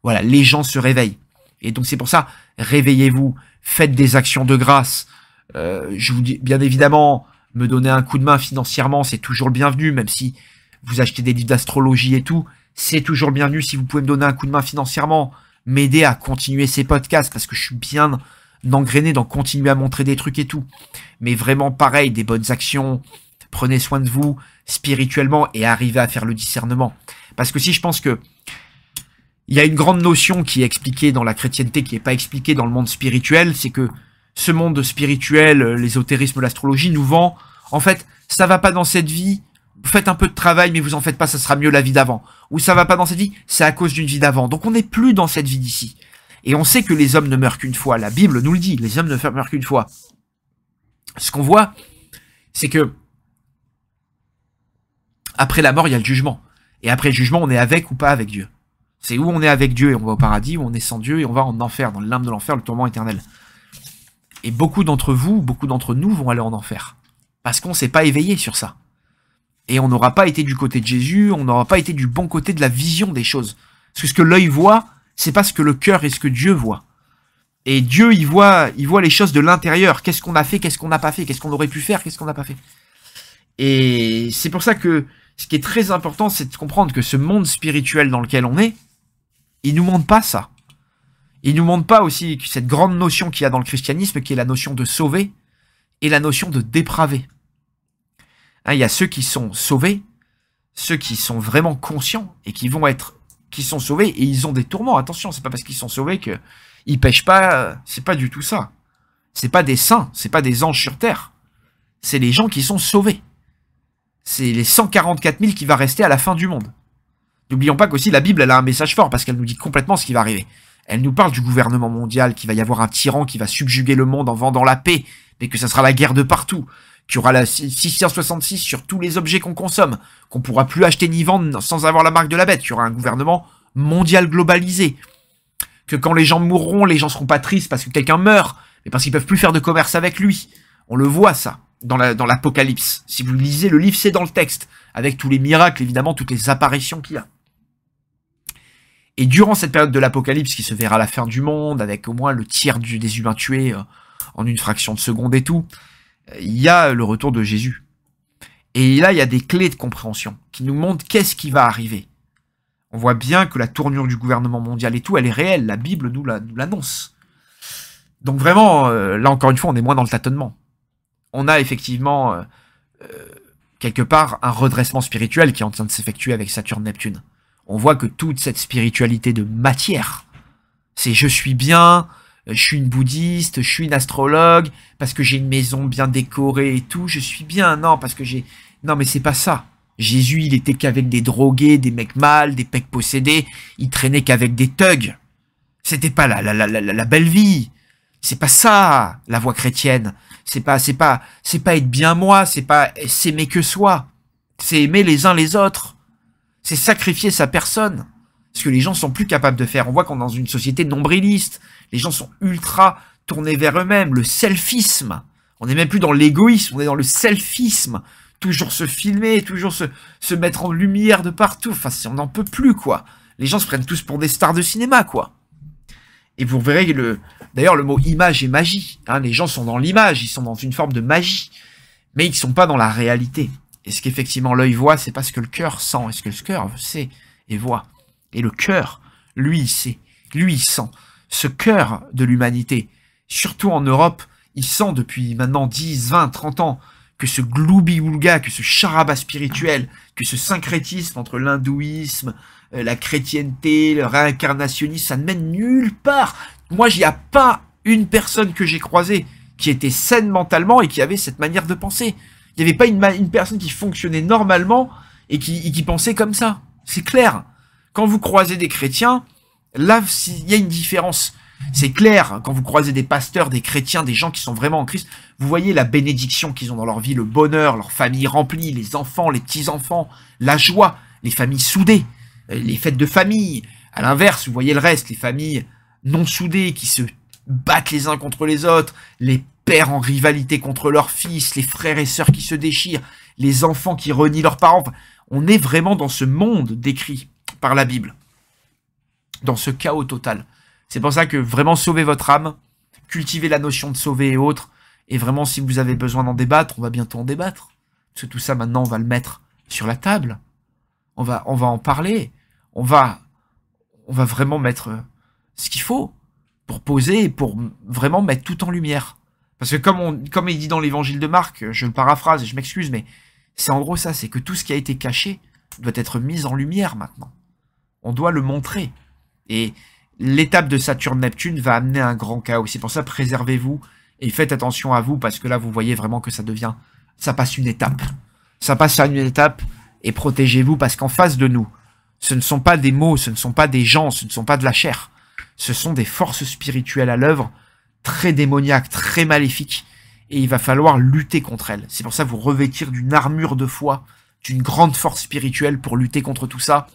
Voilà, les gens se réveillent. Et donc c'est pour ça, réveillez-vous, faites des actions de grâce. Je vous dis, bien évidemment, me donner un coup de main financièrement, c'est toujours le bienvenu, même si vous achetez des livres d'astrologie et tout, c'est toujours le bienvenu si vous pouvez me donner un coup de main financièrement, m'aider à continuer ces podcasts, parce que je suis bien engrainé dans continuer à montrer des trucs et tout. Mais vraiment pareil, des bonnes actions, prenez soin de vous, spirituellement, et arrivez à faire le discernement. Parce que si je pense que il y a une grande notion qui est expliquée dans la chrétienté, qui n'est pas expliquée dans le monde spirituel, c'est que ce monde spirituel, l'ésotérisme, l'astrologie nous vend, en fait, ça va pas dans cette vie, vous faites un peu de travail, mais vous en faites pas, ça sera mieux la vie d'avant. Ou ça va pas dans cette vie, c'est à cause d'une vie d'avant. Donc on n'est plus dans cette vie d'ici. Et on sait que les hommes ne meurent qu'une fois. La Bible nous le dit, les hommes ne meurent qu'une fois. Ce qu'on voit, c'est que après la mort, il y a le jugement. Et après le jugement, on est avec ou pas avec Dieu. C'est où on est avec Dieu et on va au paradis, ou on est sans Dieu et on va en enfer, dans les limbes de l'enfer, le tourment éternel. Et beaucoup d'entre vous, beaucoup d'entre nous vont aller en enfer. Parce qu'on s'est pas éveillé sur ça. Et on n'aura pas été du côté de Jésus, on n'aura pas été du bon côté de la vision des choses. Parce que ce que l'œil voit, c'est pas ce que le cœur et ce que Dieu voit. Et Dieu, il voit les choses de l'intérieur. Qu'est-ce qu'on a fait, qu'est-ce qu'on n'a pas fait, qu'est-ce qu'on aurait pu faire, qu'est-ce qu'on n'a pas fait. Et c'est pour ça que ce qui est très important, c'est de comprendre que ce monde spirituel dans lequel on est, il nous montre pas ça. Il nous montre pas aussi cette grande notion qu'il y a dans le christianisme, qui est la notion de sauver et la notion de dépraver. Hein, il y a ceux qui sont sauvés, ceux qui sont vraiment conscients et qui sont sauvés et ils ont des tourments. Attention, c'est pas parce qu'ils sont sauvés qu'ils pêchent pas. C'est pas du tout ça. C'est pas des saints, c'est pas des anges sur terre. C'est les gens qui sont sauvés. C'est les 144 000 qui va rester à la fin du monde. N'oublions pas qu'aussi la Bible, elle a un message fort parce qu'elle nous dit complètement ce qui va arriver. Elle nous parle du gouvernement mondial, qu'il va y avoir un tyran qui va subjuguer le monde en vendant la paix, mais que ça sera la guerre de partout, qu'il y aura la 666 sur tous les objets qu'on consomme, qu'on pourra plus acheter ni vendre sans avoir la marque de la bête, qu'il y aura un gouvernement mondial globalisé, que quand les gens mourront, les gens seront pas tristes parce que quelqu'un meurt, mais parce qu'ils peuvent plus faire de commerce avec lui. On le voit ça dans l'Apocalypse. Si vous lisez le livre, c'est dans le texte, avec tous les miracles, évidemment, toutes les apparitions qu'il y a. Et durant cette période de l'Apocalypse, qui se verra à la fin du monde, avec au moins le tiers des humains tués en une fraction de seconde et tout, il y a le retour de Jésus. Et là, il y a des clés de compréhension qui nous montrent qu'est-ce qui va arriver. On voit bien que la tournure du gouvernement mondial et tout, elle est réelle. La Bible nous l'annonce. Donc vraiment, là encore une fois, on est moins dans le tâtonnement. On a effectivement, quelque part, un redressement spirituel qui est en train de s'effectuer avec Saturne-Neptune. On voit que toute cette spiritualité de matière, c'est je suis bien, je suis une bouddhiste, je suis une astrologue, parce que j'ai une maison bien décorée et tout, je suis bien, non, parce que j'ai... Non, mais c'est pas ça. Jésus, il était qu'avec des drogués, des mecs mâles, des pecs possédés, il traînait qu'avec des thugs. C'était pas la belle vie. C'est pas ça, la voie chrétienne. C'est pas être bien moi, c'est pas s'aimer que soi. C'est aimer les uns les autres. C'est sacrifier sa personne. Ce que les gens sont plus capables de faire. On voit qu'on est dans une société nombriliste. Les gens sont ultra tournés vers eux-mêmes. Le selfisme. On n'est même plus dans l'égoïsme, on est dans le selfisme. Toujours se filmer, toujours se mettre en lumière de partout. Enfin, si on n'en peut plus, quoi. Les gens se prennent tous pour des stars de cinéma, quoi. Et vous verrez d'ailleurs, le mot image et magie. Hein, les gens sont dans l'image, ils sont dans une forme de magie. Mais ils ne sont pas dans la réalité. Et ce qu'effectivement l'œil voit, c'est pas ce que le cœur sent. Et ce que le cœur sait et voit. Et le cœur, lui, il sait. Lui, il sent. Ce cœur de l'humanité, surtout en Europe, il sent depuis maintenant 10, 20, 30 ans que ce gloubi-boulga, que ce charabia spirituel, que ce syncrétisme entre l'hindouisme, la chrétienté, le réincarnationnisme, ça ne mène nulle part. Moi, il n'y a pas une personne que j'ai croisée qui était saine mentalement et qui avait cette manière de penser. Il n'y avait pas une personne qui fonctionnait normalement et qui pensait comme ça. C'est clair. Quand vous croisez des chrétiens, là, il y a une différence. C'est clair, quand vous croisez des pasteurs, des chrétiens, des gens qui sont vraiment en Christ, vous voyez la bénédiction qu'ils ont dans leur vie, le bonheur, leur famille remplie, les enfants, les petits-enfants, la joie, les familles soudées, les fêtes de famille. À l'inverse, vous voyez le reste, les familles non soudées qui se battent les uns contre les autres, les pères en rivalité contre leurs fils, les frères et sœurs qui se déchirent, les enfants qui renient leurs parents. On est vraiment dans ce monde décrit par la Bible, dans ce chaos total. C'est pour ça que vraiment sauvez votre âme, cultivez la notion de sauver et autres, et vraiment si vous avez besoin d'en débattre, on va bientôt en débattre. Parce que tout ça maintenant on va le mettre sur la table, on va en parler, on va vraiment mettre ce qu'il faut pour poser et pour vraiment mettre tout en lumière. Parce que comme il dit dans l'évangile de Marc, je le paraphrase et je m'excuse, mais c'est en gros ça, c'est que tout ce qui a été caché doit être mis en lumière maintenant. On doit le montrer. Et l'étape de Saturne-Neptune va amener un grand chaos. C'est pour ça, préservez-vous et faites attention à vous, parce que là, vous voyez vraiment que ça passe une étape. Ça passe à une étape, et protégez-vous, parce qu'en face de nous, ce ne sont pas des mots, ce ne sont pas des gens, ce ne sont pas de la chair. Ce sont des forces spirituelles à l'œuvre, très démoniaques, très maléfiques, et il va falloir lutter contre elles. C'est pour ça, vous revêtir d'une armure de foi, d'une grande force spirituelle pour lutter contre tout ça,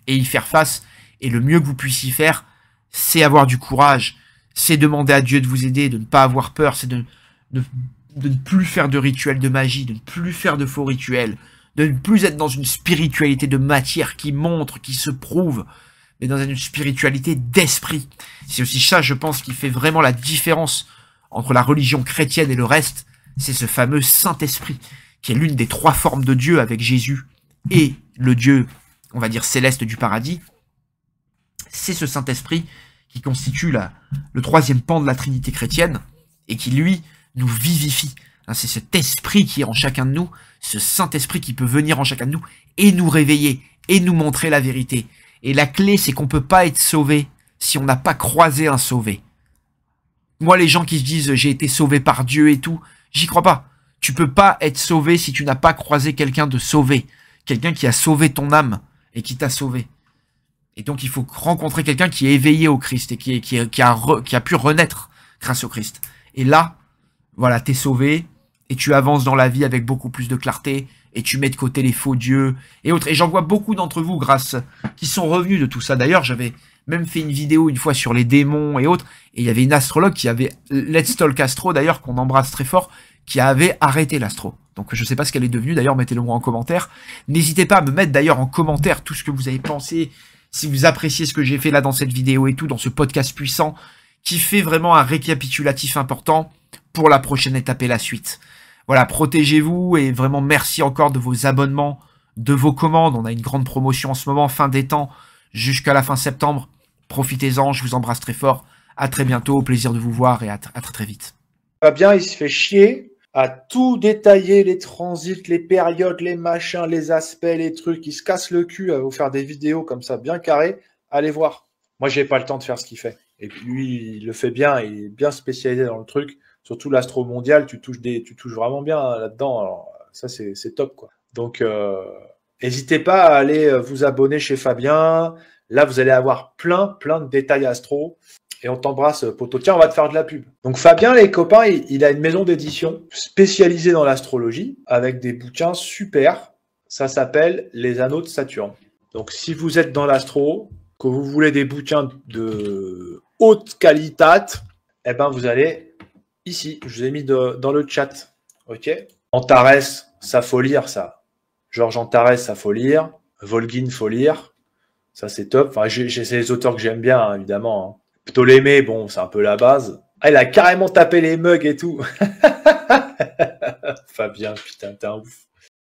et y faire face. Et le mieux que vous puissiez faire, c'est avoir du courage, c'est demander à Dieu de vous aider, de ne pas avoir peur, c'est de ne plus faire de rituels de magie, de ne plus faire de faux rituels, de ne plus être dans une spiritualité de matière qui montre, qui se prouve, mais dans une spiritualité d'esprit. C'est aussi ça, je pense, qui fait vraiment la différence entre la religion chrétienne et le reste, c'est ce fameux Saint-Esprit, qui est l'une des 3 formes de Dieu avec Jésus et le Dieu, on va dire, céleste du paradis. C'est ce Saint-Esprit qui constitue le 3e pan de la Trinité chrétienne et qui, lui, nous vivifie. C'est cet esprit qui est en chacun de nous, ce Saint-Esprit qui peut venir en chacun de nous et nous réveiller et nous montrer la vérité. Et la clé, c'est qu'on ne peut pas être sauvé si on n'a pas croisé un sauvé. Moi, les gens qui se disent « j'ai été sauvé par Dieu et tout », j'y crois pas. Tu peux pas être sauvé si tu n'as pas croisé quelqu'un de sauvé. Quelqu'un qui a sauvé ton âme et qui t'a sauvé. Et donc, il faut rencontrer quelqu'un qui est éveillé au Christ et qui a pu renaître grâce au Christ. Et là, voilà, t'es sauvé et tu avances dans la vie avec beaucoup plus de clarté et tu mets de côté les faux dieux et autres. Et j'en vois beaucoup d'entre vous qui sont revenus de tout ça. D'ailleurs, j'avais même fait une vidéo une fois sur les démons et autres. Et il y avait une astrologue qui avait, Let's Talk Astro d'ailleurs, qu'on embrasse très fort, qui avait arrêté l'astro. Donc je sais pas ce qu'elle est devenue, d'ailleurs, mettez-le moi en commentaire. N'hésitez pas à me mettre d'ailleurs en commentaire tout ce que vous avez pensé, si vous appréciez ce que j'ai fait là dans cette vidéo et tout, dans ce podcast puissant, qui fait vraiment un récapitulatif important pour la prochaine étape et la suite. Voilà, protégez-vous et vraiment merci encore de vos abonnements, de vos commandes. On a une grande promotion en ce moment, fin des temps, jusqu'à la fin septembre. Profitez-en, je vous embrasse très fort. À très bientôt, au plaisir de vous voir et à très très vite. Fabien, il se fait chier à tout détailler, les transits, les périodes, les machins, les aspects, les trucs. Il se casse le cul à vous faire des vidéos comme ça, bien carrées. Allez voir. Moi, j'ai pas le temps de faire ce qu'il fait. Et puis lui, il le fait bien, il est bien spécialisé dans le truc. Surtout l'astro mondial, tu touches vraiment bien là-dedans. Alors, ça, c'est top, quoi. Donc, n'hésitez pas à aller vous abonner chez Fabien. Là, vous allez avoir plein de détails astro. Et on t'embrasse, poto. Tiens, on va te faire de la pub. Donc Fabien, les copains, il a une maison d'édition spécialisée dans l'astrologie avec des bouquins super. Ça s'appelle Les Anneaux de Saturne. Donc si vous êtes dans l'astro, que vous voulez des bouquins de haute qualité, eh ben vous allez ici. Je vous ai mis dans le chat. Ok. Antares, ça faut lire ça. Georges Antares, ça faut lire. Volgin, faut lire. Ça c'est top. Enfin, c'est les auteurs que j'aime bien, hein, évidemment. Hein. Ptolémée, bon, c'est un peu la base. Ah, il a carrément tapé les mugs et tout. Fabien, putain, t'es un ouf.